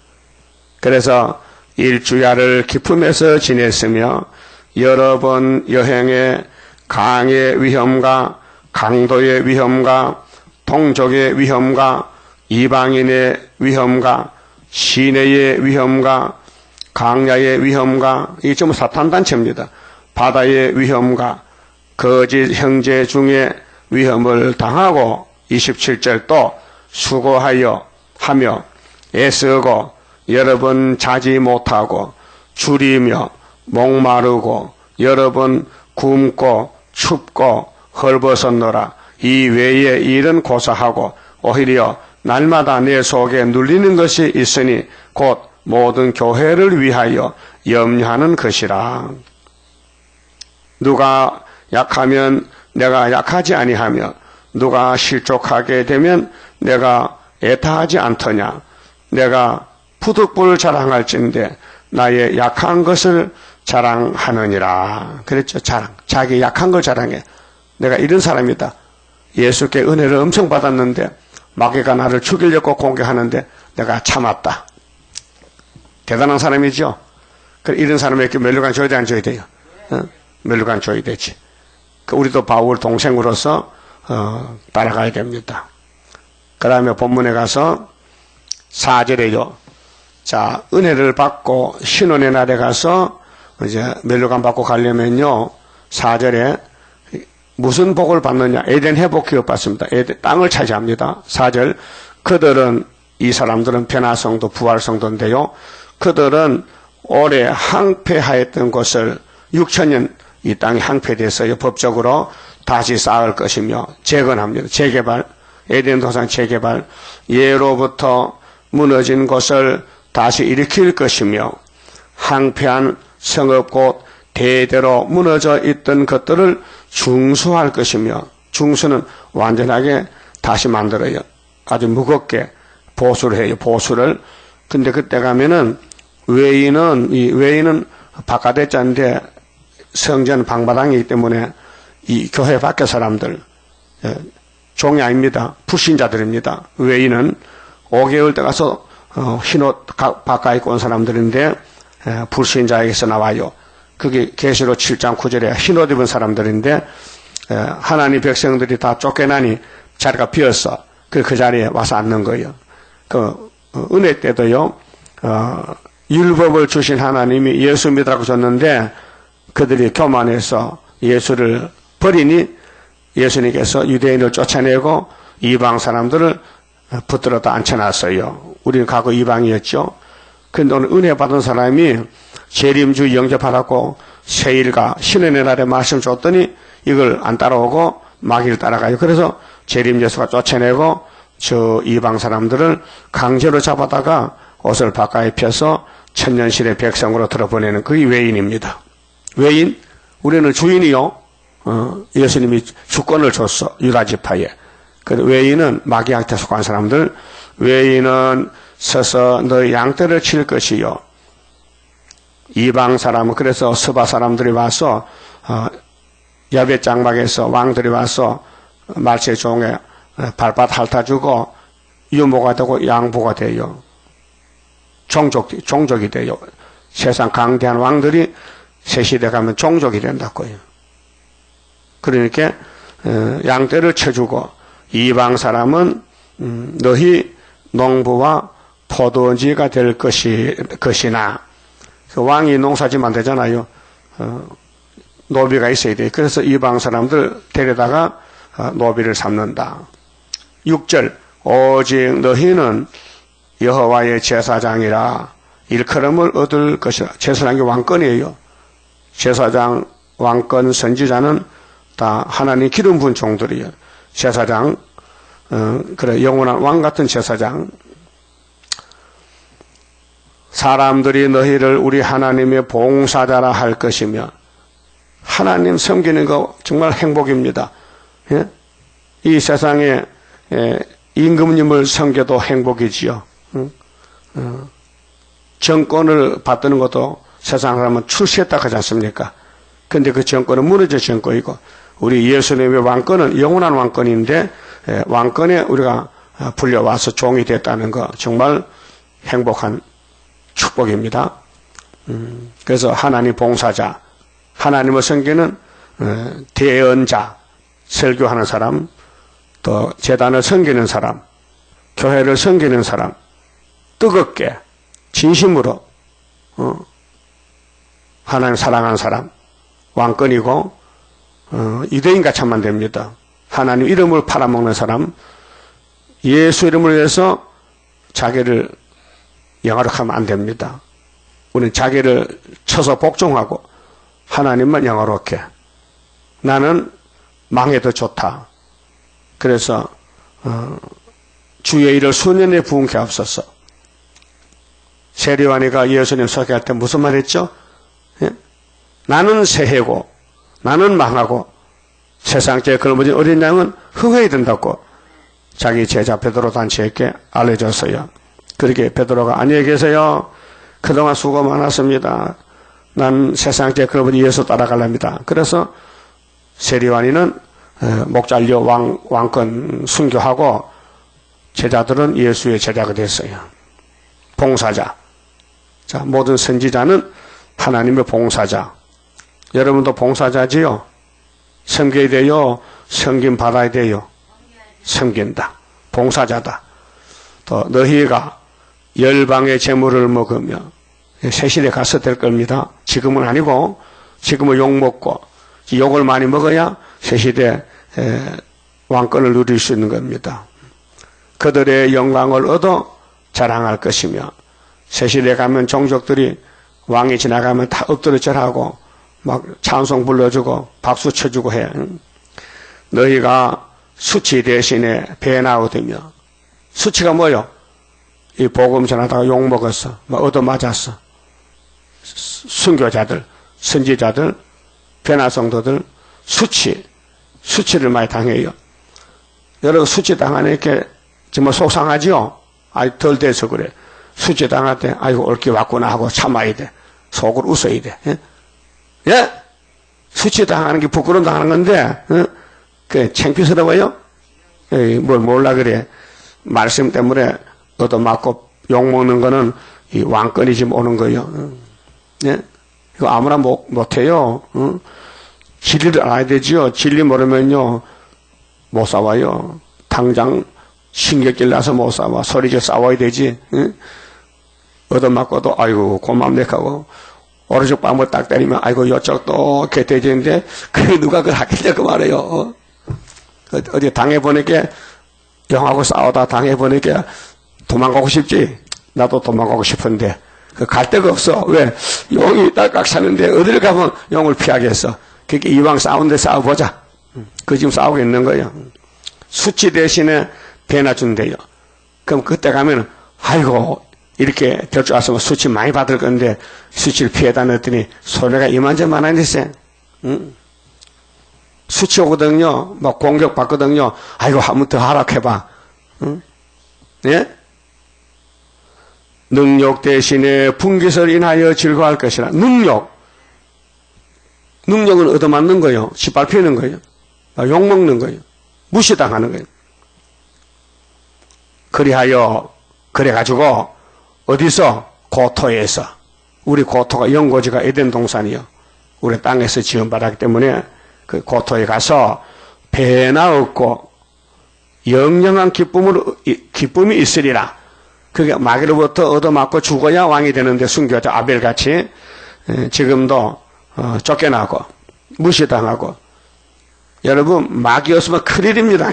A: 그래서 일주야를 기품에서 지냈으며 여러 번 여행에 강의 위험과 강도의 위험과 동족의 위험과 이방인의 위험과 시내의 위험과 강야의 위험과 이게 전부 사탄 단체입니다. 바다의 위험과 거짓 형제 중에 위험을 당하고 27절 또 수고하여 하며 애쓰고 여러 번 자지 못하고 줄이며 목마르고 여러 번 굶고 춥고 헐벗었노라. 이 외에 일은 고사하고 오히려 날마다 내 속에 눌리는 것이 있으니 곧 모든 교회를 위하여 염려하는 것이라. 누가 약하면 내가 약하지 아니하며 누가 실족하게 되면 내가 애타하지 않더냐. 내가 푸득불을 자랑할진대 나의 약한 것을 자랑하느니라. 그랬죠. 자랑. 자기 약한 걸 자랑해. 내가 이런 사람이다. 예수께 은혜를 엄청 받았는데 마귀가 나를 죽이려고 공격하는데 내가 참았다. 대단한 사람이죠. 이런 사람에게 면류관 줘야 돼, 안 줘야 돼요? 면류관 줘야 되지. 우리도 바울 동생으로서 따라가야 됩니다. 그 다음에 본문에 가서 4절에요. 자, 은혜를 받고 신혼의 날에 가서 이제 면류관 받고 가려면요. 4절에 무슨 복을 받느냐? 에덴 회복 기업 받습니다. 에덴 땅을 차지합니다. 4절. 그들은 이 사람들은 변화성도 부활성도인데요. 그들은 오래 항폐하였던 것을 6천년 이 땅이 항폐돼서요. 법적으로 다시 쌓을 것이며 재건합니다. 재개발. 에덴 도상 재개발. 예로부터 무너진 것을 다시 일으킬 것이며 항폐한 성읍 곧 대대로 무너져 있던 것들을 중수할 것이며 중수는 완전하게 다시 만들어요. 아주 무겁게 보수를 해요. 보수를. 근데 그때 가면은 외인은 바깥에 짠데 성전 방바닥이기 때문에 이 교회 밖의 사람들 종이 아닙니다. 불신자들입니다. 외인은 5개월 때 가서 흰옷 바깥에 입고 온 사람들인데 불신자에게서 나와요. 그게 계시록 7장 9절에 흰옷 입은 사람들인데 하나님 백성들이 다 쫓겨나니 자리가 비었어. 그 자리에 와서 앉는 거예요. 은혜 때도요. 율법을 주신 하나님이 예수 믿으라고 줬는데 그들이 교만해서 예수를 버리니 예수님께서 유대인을 쫓아내고 이방 사람들을 붙들어다 앉혀놨어요. 우리는 과거 이방이었죠. 그런데 오늘 은혜 받은 사람이 재림주 영접하라고 세일과 신의 날에 말씀 줬더니 이걸 안 따라오고 마귀를 따라가요. 그래서 재림 예수가 쫓아내고 저 이방 사람들을 강제로 잡아다가 옷을 바깥에 펴서 천년실의 백성으로 들어보내는 그게 외인입니다. 외인? 우리는 주인이요. 예수님이 주권을 줬어. 유다지파에. 그 외인은 마귀한테 속한 사람들. 외인은 서서 너희 양떼를 칠 것이요. 이방 사람은 그래서 서바 사람들이 와서 야베 장막에서 왕들이 와서 말세 종에 발밭 핥아주고 유모가 되고 양보가 돼요. 종족이 돼요. 세상 강대한 왕들이 새 시대 가면 종족이 된다고요. 그러니까 양떼를 쳐주고 이방 사람은 너희 농부와 포도원지가 될 것이나 왕이 농사지면 되잖아요. 노비가 있어야 돼. 그래서 이방 사람들 데려다가 노비를 삼는다. 6절 오직 너희는 여호와의 제사장이라 일컬음을 얻을 것이라. 제사장이 왕권이에요. 제사장, 왕권, 선지자는 다 하나님 기름 부은 종들이에요. 제사장, 그래 영원한 왕 같은 제사장. 사람들이 너희를 우리 하나님의 봉사자라 할 것이며 하나님 섬기는 거 정말 행복입니다. 예? 이 세상에 임금님을 섬겨도 행복이지요. 정권을 받드는 것도 세상 사람은 출세했다 하지 않습니까? 근데 그 정권은 무너져 정권이고 우리 예수님의 왕권은 영원한 왕권인데 왕권에 우리가 불려와서 종이 됐다는 거 정말 행복한 축복입니다. 그래서 하나님 봉사자, 하나님을 섬기는 대언자, 설교하는 사람, 또 재단을 섬기는 사람, 교회를 섬기는 사람, 뜨겁게 진심으로 하나님 사랑하는 사람, 왕권이고 유대인같이 하면 됩니다. 하나님 이름을 팔아먹는 사람, 예수 이름을 위해서 자기를 영화롭게 하면 안 됩니다. 우리는 자기를 쳐서 복종하고 하나님만 영화롭게. 나는 망해도 좋다. 그래서 주의 일을 수년에 부은 게 없었어. 세리와니가 예수님 소개할 때 무슨 말 했죠? 예? 나는 새해고 나는 망하고 세상째 걸머진 어린 양은 흥해야 된다고 자기 제자 베드로 단체에게 알려줬어요. 그렇게 베드로가 안녕히 계세요. 그동안 수고 많았습니다. 난 세상째 걸머진 예수 따라갈랍니다. 그래서 세리와니는 목잘려 왕권 순교하고 제자들은 예수의 제자가 됐어요. 봉사자. 자, 모든 선지자는 하나님의 봉사자. 여러분도 봉사자지요? 섬겨야 돼요? 섬김 받아야 돼요? 섬긴다. 봉사자다. 또 너희가 열방의 재물을 먹으며 새 시대 가서 될 겁니다. 지금은 아니고 지금은 욕 먹고 욕을 많이 먹어야 새 시대 왕권을 누릴 수 있는 겁니다. 그들의 영광을 얻어 자랑할 것이며 새 시대에 가면 종족들이 왕이 지나가면 다 엎드려 절하고 막 찬송 불러주고 박수 쳐주고 해. 너희가 수치 대신에 배나 얻으며 수치가 뭐요? 이 복음 전하다가 욕 먹었어. 막 얻어맞았어. 순교자들, 선지자들, 변화 성도들 수치를 많이 당해요. 여러분 수치 당하니까 정말 속상하지요? 아니 덜 돼서 그래. 수치 당할 때 아이고 옳게 왔구나 하고 참아야 돼. 속으로 웃어야 돼. 예? 예? 수치 당하는 게 부끄러움 당하는 건데 그 창피스러워요? 뭘 몰라 그래. 말씀 때문에 얻어맞고 욕먹는 거는 이 왕권이 지금 오는 거예요. 예? 이거 아무나 못해요. 진리를 알아야 되지요. 진리 모르면요 못 싸워요. 당장 신경질 나서 못 싸워. 소리져 싸워야 되지. 응? 얻어맞고도 아이고 고맙네하고 오른쪽 뺨을 딱 때리면 아이고 이쪽도 개돼지인데 그게 누가 그걸 하겠냐고 말해요. 어디 당해보니까 영하고 싸우다 당해보니까 도망가고 싶지. 나도 도망가고 싶은데 갈 데가 없어. 왜? 용이 딸깍 사는데 어디를 가면 용을 피하겠어. 그러니까 이왕 싸우는데 싸워보자. 그 지금 싸우고 있는 거예요. 수치 대신에 배나 준대요. 그럼 그때 가면 아이고 이렇게 될 줄 알았으면 수치 많이 받을 건데 수치를 피해다 냈더니 손해가 이만저만 안 됐어요. 수치 오거든요. 막 공격 받거든요. 아이고 한번 더 하락해봐. 예? 능력 대신에 분깃을 인하여 즐거워할 것이라. 능력은 얻어맞는 거예요. 짓밟히는 거예요. 욕먹는 거예요. 무시당하는 거예요. 그래가지고 어디서? 고토에서. 우리 고토가 영고지가 에덴 동산이요. 우리 땅에서 지원받았기 때문에 그 고토에 가서 배나 얻고 영영한 기쁨이 있으리라. 그게 마귀로부터 얻어맞고 죽어야 왕이 되는데 순교자 아벨같이 지금도 쫓겨나고 무시당하고. 여러분 마귀 없으면 큰일입니다.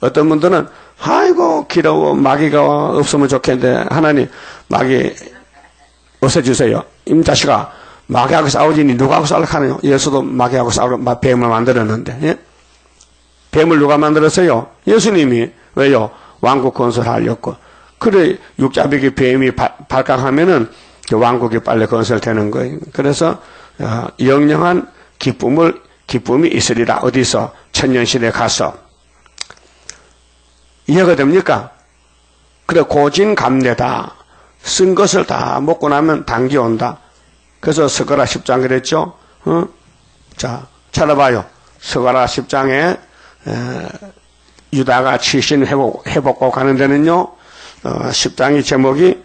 A: 어떤 분들은 아이고 길어워 마귀가 없으면 좋겠는데 하나님 마귀 없애주세요. 임자식아 마귀하고 싸우지니 누구하고 싸우려고 예수도 마귀하고 싸우려 뱀을 만들었는데 예? 뱀을 누가 만들었어요? 예수님이. 왜요? 왕국 건설하려고. 그래 육자비기 뱀이 발각하면은 왕국이 빨리 건설되는 거예요. 그래서 영영한 기쁨이 있으리라. 어디서? 천년시대 가서. 이해가 됩니까? 그래 고진감래다. 쓴 것을 다 먹고 나면 단기 온다. 그래서 스가랴 10장 그랬죠. 자 찾아봐요. 스가랴 10장에 유다가 치신 회복하고 가는 데는요 10장의 제목이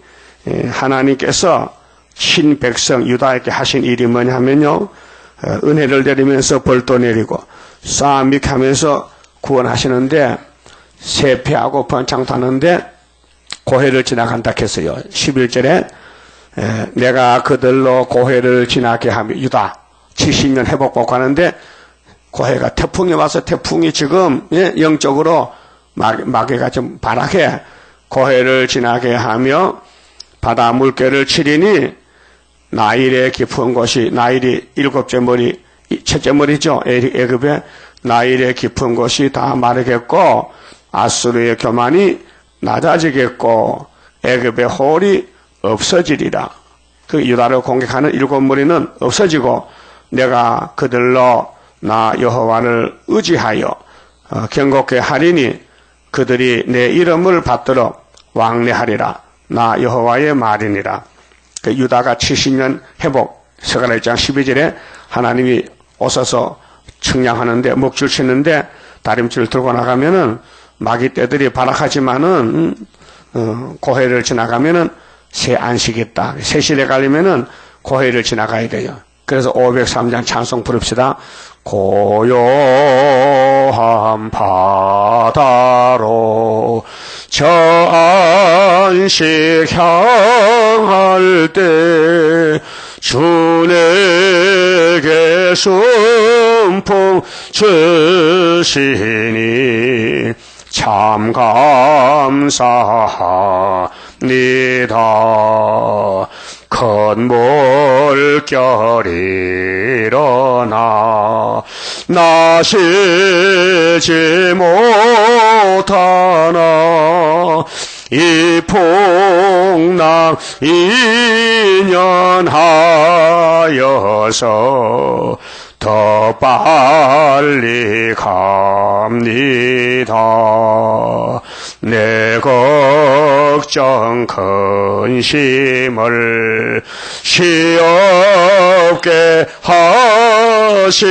A: 하나님께서 친백성 유다에게 하신 일이 뭐냐 하면요 은혜를 내리면서 벌도 내리고 싸움이 하면서 구원하시는데 세패하고 번창하는데 고해를 지나간다 했어요. 11절에 내가 그들로 고해를 지나게 하며 유다 70년 회복하고 가는데 고해가 태풍이 와서 태풍이 지금 영적으로 마귀가 좀 발악해 고해를 지나게 하며 바다 물결을 치리니 나일의 깊은 곳이 나일이 일곱째 머리 첫째 머리죠. 애굽의 나일의 깊은 곳이 다 마르겠고 아수르의 교만이 낮아지겠고 애굽의 홀이 없어지리라. 그 유다를 공격하는 일곱 무리는 없어지고 내가 그들로 나 여호와를 의지하여 경고케 하리니 그들이 내 이름을 받들어 왕래하리라. 나 여호와의 말이니라. 그 유다가 70년 회복, 스가랴 1장 12절에 하나님이 오셔서 측량하는데 먹줄 치는데 다림줄을 들고 나가면은 마귀 떼들이 발악하지만은 고해를 지나가면은 새 안식이 있다. 새 시대 가려면은 고해를 지나가야 돼요. 그래서 503장 찬송 부릅시다. 고요한 바다로 저 안식 향할 때 주 내게 순풍 주시니 참 감사합니다. 큰 물결이 일어나 나 쉬지 못하나 이 풍랑 인연하여서 더 빨리 갑니다. 내 걱정 근심을 시없게 하시고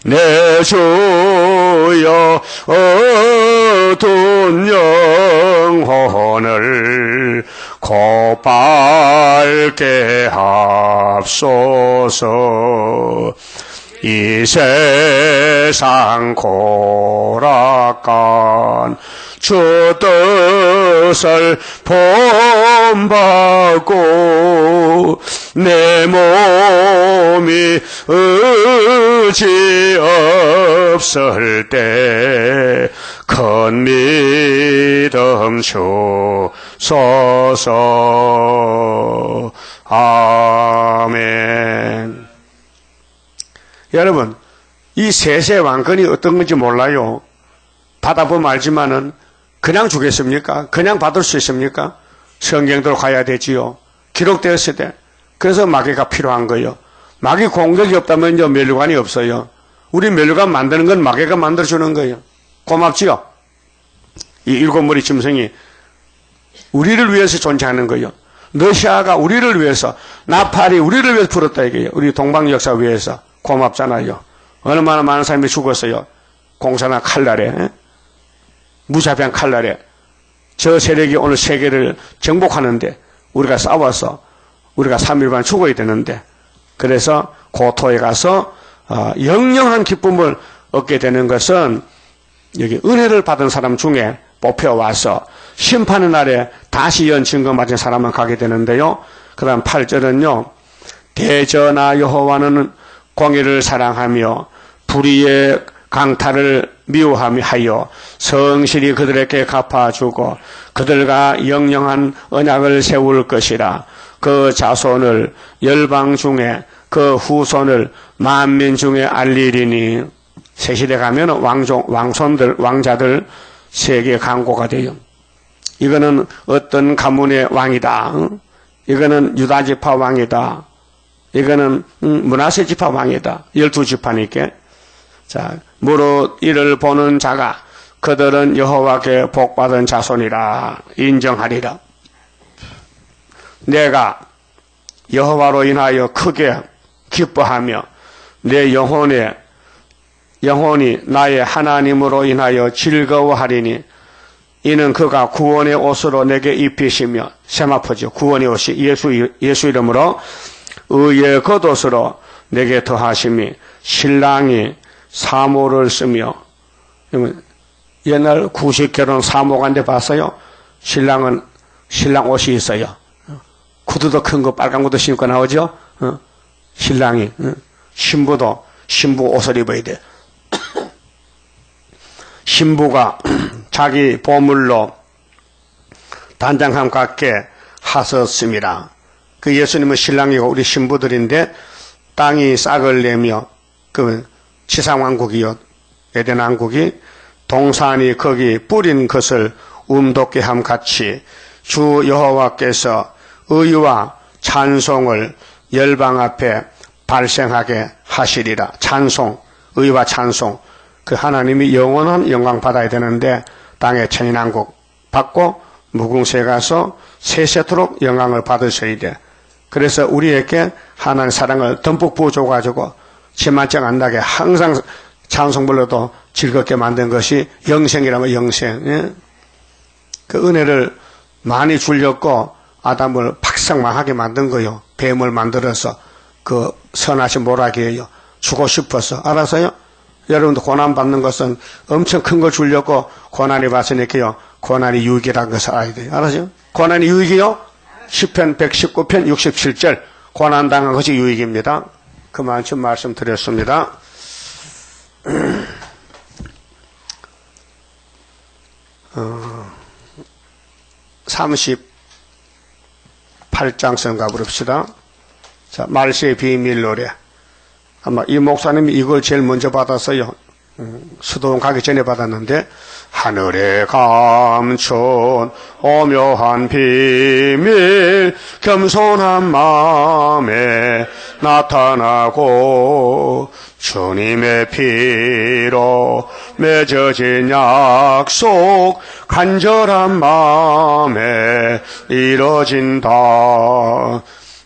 A: 내 주여 어두운 영혼을 곧밝게 합소서. 이 세상 고락간 주 뜻을 본받고 내 몸이 의지 없을 때 큰 믿음 주소서. 아멘. 여러분, 이 세세 왕권이 어떤 건지 몰라요. 받아보면 알지만은 그냥 주겠습니까? 그냥 받을 수 있습니까? 성경대로 가야 되지요. 기록되었을 때. 그래서 마귀가 필요한 거예요. 마귀 공격이 없다면요, 면류관이 없어요. 우리 면류관 만드는 건 마귀가 만들어주는 거예요. 고맙지요? 이 일곱 무리 짐승이 우리를 위해서 존재하는 거예요. 러시아가 우리를 위해서, 나팔이 우리를 위해서 불었다 이게요. 우리 동방 역사 위해서. 고맙잖아요. 얼마나 많은 사람이 죽었어요. 공산화 칼날에, 무자비한 칼날에. 저 세력이 오늘 세계를 정복하는데 우리가 싸워서 우리가 3일반 죽어야 되는데, 그래서 고토에 가서 영영한 기쁨을 얻게 되는 것은 여기 은혜를 받은 사람 중에 뽑혀와서 심판의 날에 다시 연 증거 맞은 사람만 가게 되는데요. 그 다음 8절은요. 대저나 여호와는 공의를 사랑하며 불의의 강탈을 미워하여 성실히 그들에게 갚아주고 그들과 영영한 언약을 세울 것이라. 그 자손을 열방 중에 그 후손을 만민 중에 알리리니. 새 시대 가면 왕손들, 왕자들 세계 강고가 돼요. 이거는 어떤 가문의 왕이다. 이거는 유다지파 왕이다. 이거는 므낫세 지파 왕이다. 12지파니까. 자, 무릇 이를 보는 자가 그들은 여호와께 복받은 자손이라 인정하리라. 내가 여호와로 인하여 크게 기뻐하며 내 영혼이 나의 하나님으로 인하여 즐거워하리니 이는 그가 구원의 옷으로 내게 입히시며, 세마포죠. 구원의 옷이 예수 이름으로 의의 겉옷으로 내게 더하심이, 신랑이 사모를 쓰며. 옛날 구식 결혼 사모관대 봤어요? 신랑 옷이 있어요. 구두도 큰 거 빨간 구두 신고 나오죠? 신랑이. 신부도 신부 옷을 입어야 돼. 신부가 자기 보물로 단장함 같게 하셨습니다. 그 예수님은 신랑이고 우리 신부들인데 땅이 싹을 내며 그 지상왕국이요. 에덴왕국이 동산이 거기 뿌린 것을 움돋게 함 같이 주 여호와께서 의와 찬송을 열방 앞에 발생하게 하시리라. 찬송, 의와 찬송. 그 하나님이 영원한 영광 받아야 되는데 땅에 천인한국 받고 무궁세에 가서 세세토록 영광을 받으셔야 돼. 그래서 우리에게 하나님의 사랑을 듬뿍 부어줘가지고 지만증 안 나게 항상 찬송 불러도 즐겁게 만든 것이 영생이라면 영생. 예? 그 은혜를 많이 주려고 아담을 팍상망하게 만든 거요. 뱀을 만들어서 그 선하신 모락이에요. 주고 싶어서. 알아서요? 여러분도 고난 받는 것은 엄청 큰 거 주려고 고난이 받으니까요. 고난이 유익이라는 것을 알아야 돼요. 알았죠? 고난이 유익이요? 시편 119편 67절 고난당한 것이 유익입니다. 그만큼 말씀드렸습니다. 38장 가봅시다. 자, 말세의 비밀 노래. 아마 이 목사님이 이걸 제일 먼저 받았어요. 수도원 가기 전에 받았는데, 하늘에 감춘 오묘한 비밀 겸손한 마음에 나타나고 주님의 피로 맺어진 약속 간절한 마음에 이뤄진다.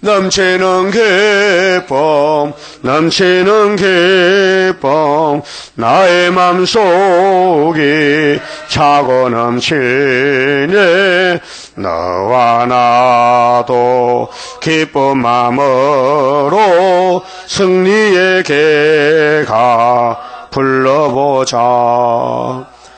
A: 넘치는 기쁨 넘치는 기쁨 나의 맘속이 차고 넘치네. 너와 나도 기쁜 마음으로 승리의 개가 불러보자.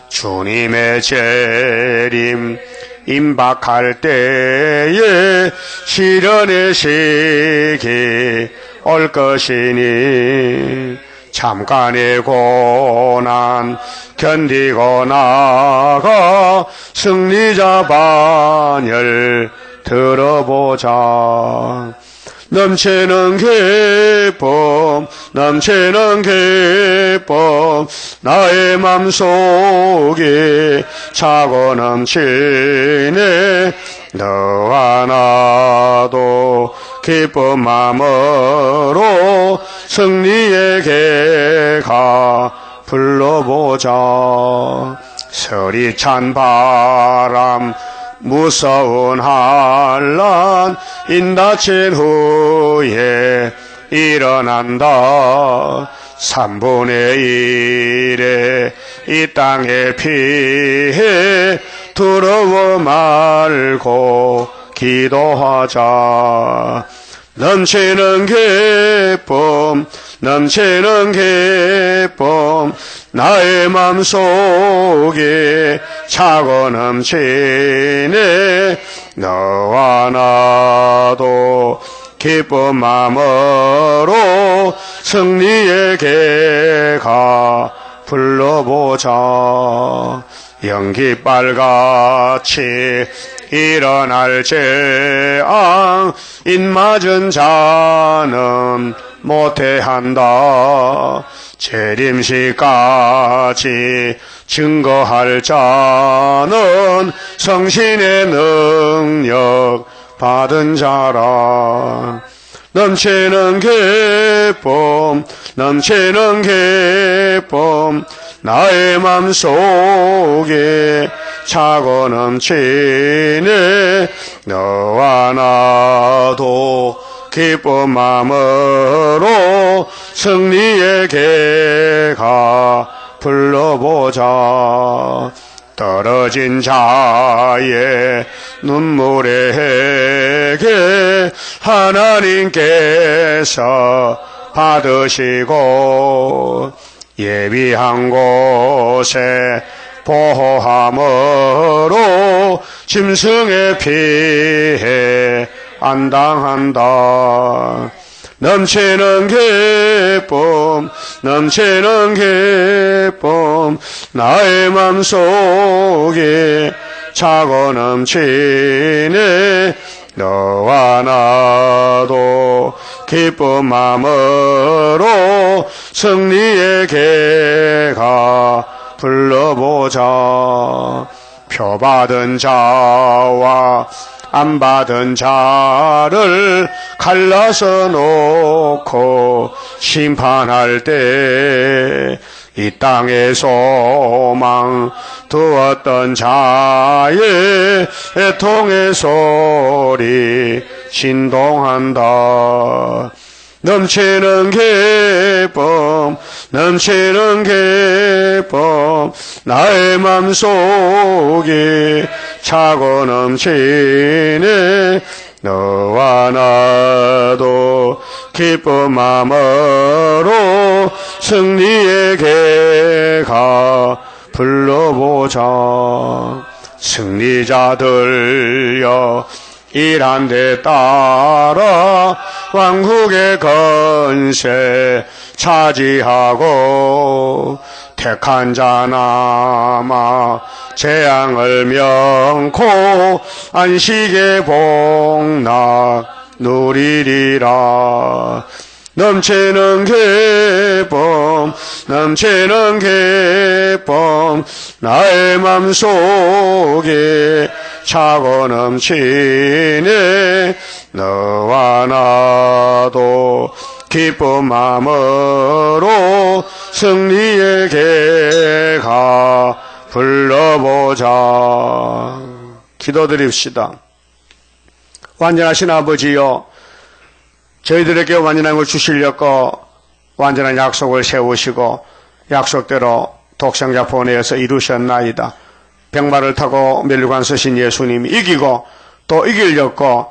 A: 주님의 재림 임박할 때에 시련의 시기 올 것이니 잠깐의 고난 견디고 나가 승리자 반열 들어보자. 넘치는 기쁨 넘치는 기쁨 나의 맘속이 차고 넘치네. 너와 나도 기쁜 마음으로 승리의 개가 불러보자. 서리찬 바람 무서운 한란 인다친 후에 일어난다. 3분의 1의 이 땅의 피해 두려워 말고 기도하자. 넘치는 기쁨 넘치는 기쁨 나의 맘속에 차고 넘치네. 너와 나도 기쁜 마음으로 승리의 개가 불러보자. 연기빨같이 일어날 재앙 입맞은 자는 못해한다. 재림시까지 증거할 자는 성신의 능력 받은 자라. 넘치는 기쁨 넘치는 기쁨 나의 맘속에 차고 넘치네. 너와 나도 기쁜 마음으로 승리의 개가 불러보자. 떨어진 자의 눈물의 해게 하나님께서 받으시고 예비한 곳에 보호함으로 짐승의 피해 안 당한다. 넘치는 기쁨 넘치는 기쁨 나의 맘속에 차고 넘치네. 너와 나도 기쁜 마음으로 승리의 개가 불러보자. 표받은 자와 안 받은 자를 갈라서 놓고 심판할 때 이 땅에 소망 두었던 자의 애통의 소리 진동한다. 넘치는 기쁨 넘치는 기쁨 나의 맘속에 차고 넘치네. 너와 나도 기쁜 마음으로 승리에게 가 불러보자. 승리자들여 일한 데 따라 왕국의 건세 차지하고 택한 자 남아 재앙을 면코 안식의 복락 누리리라. 넘치는 기쁨 넘치는 기쁨 나의 맘속에 차고 넘치네. 너와 나도 기쁜 마음으로 승리에게 가 불러보자. 기도드립시다. 완전하신 아버지여, 저희들에게 완전한 걸 주시려고 완전한 약속을 세우시고 약속대로 독생자 보내어서 이루셨나이다. 백마를 타고 멸관 서신 예수님이 이기고 또 이기려고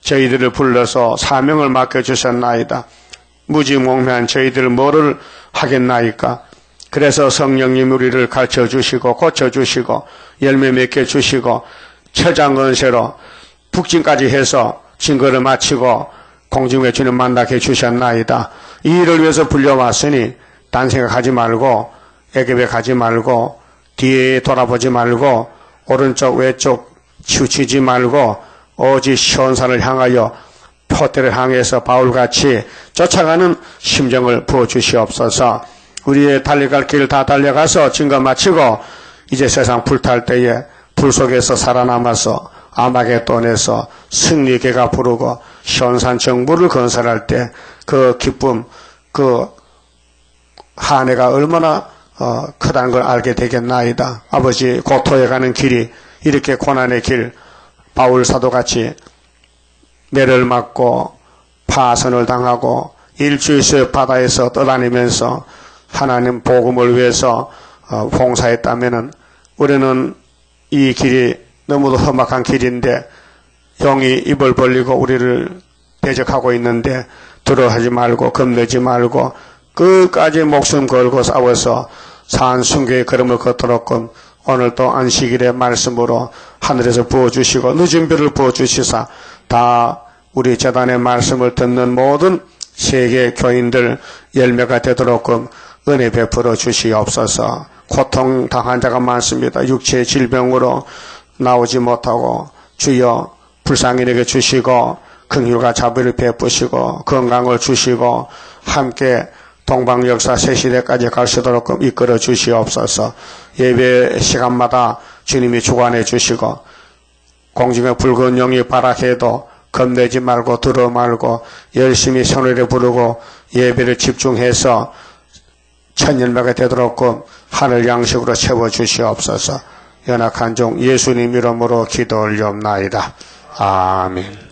A: 저희들을 불러서 사명을 맡겨주셨나이다. 무지몽매한 저희들 뭐를 하겠나이까. 그래서 성령님 우리를 가르쳐주시고 고쳐주시고 열매 맺게 주시고 처장건세로 북진까지 해서 증거를 마치고 공중에 주님 만나게 해주셨나이다. 이 일을 위해서 불려왔으니 딴 생각하지 말고 애굽에 가지 말고 뒤에 돌아보지 말고 오른쪽 왼쪽 치우치지 말고 오직 시온산을 향하여 포대를 향해서 바울같이 쫓아가는 심정을 부어주시옵소서. 우리의 달려갈 길 다 달려가서 증거 마치고 이제 세상 불탈 때에 불 속에서 살아남아서 아마겟돈에서 승리계가 부르고 시온산 정부를 건설할 때 그 기쁨, 그 한 해가 얼마나 크다는 걸 알게 되겠나이다. 아버지, 고토에 가는 길이 이렇게 고난의 길, 바울 사도같이 매를 맞고 파선을 당하고 일주일째 바다에서 떠다니면서 하나님 복음을 위해서 봉사했다면은 우리는 이 길이 너무도 험악한 길인데 영이 입을 벌리고 우리를 대적하고 있는데 두려워하지 말고 겁내지 말고 끝까지 목숨 걸고 싸워서 산순교의 걸음을 걷도록끔 오늘 또 안식일의 말씀으로 하늘에서 부어주시고 늦은 별을 부어주시사 다 우리 재단의 말씀을 듣는 모든 세계 교인들 열매가 되도록끔 은혜 베풀어 주시옵소서. 고통당한 자가 많습니다. 육체의 질병으로 나오지 못하고 주여 불쌍인에게 주시고 긍휼과 자비를 베푸시고 건강을 주시고 함께 동방역사 새시대까지 갈 수 있도록 이끌어 주시옵소서. 예배 시간마다 주님이 주관해 주시고 공중에 붉은 영이 발악해도 겁내지 말고 들어 말고 열심히 손을 부르고 예배를 집중해서 천년배가 되도록 하늘 양식으로 채워 주시옵소서. 연약한 종 예수님 이름으로 기도 올리옵나이다. 아멘.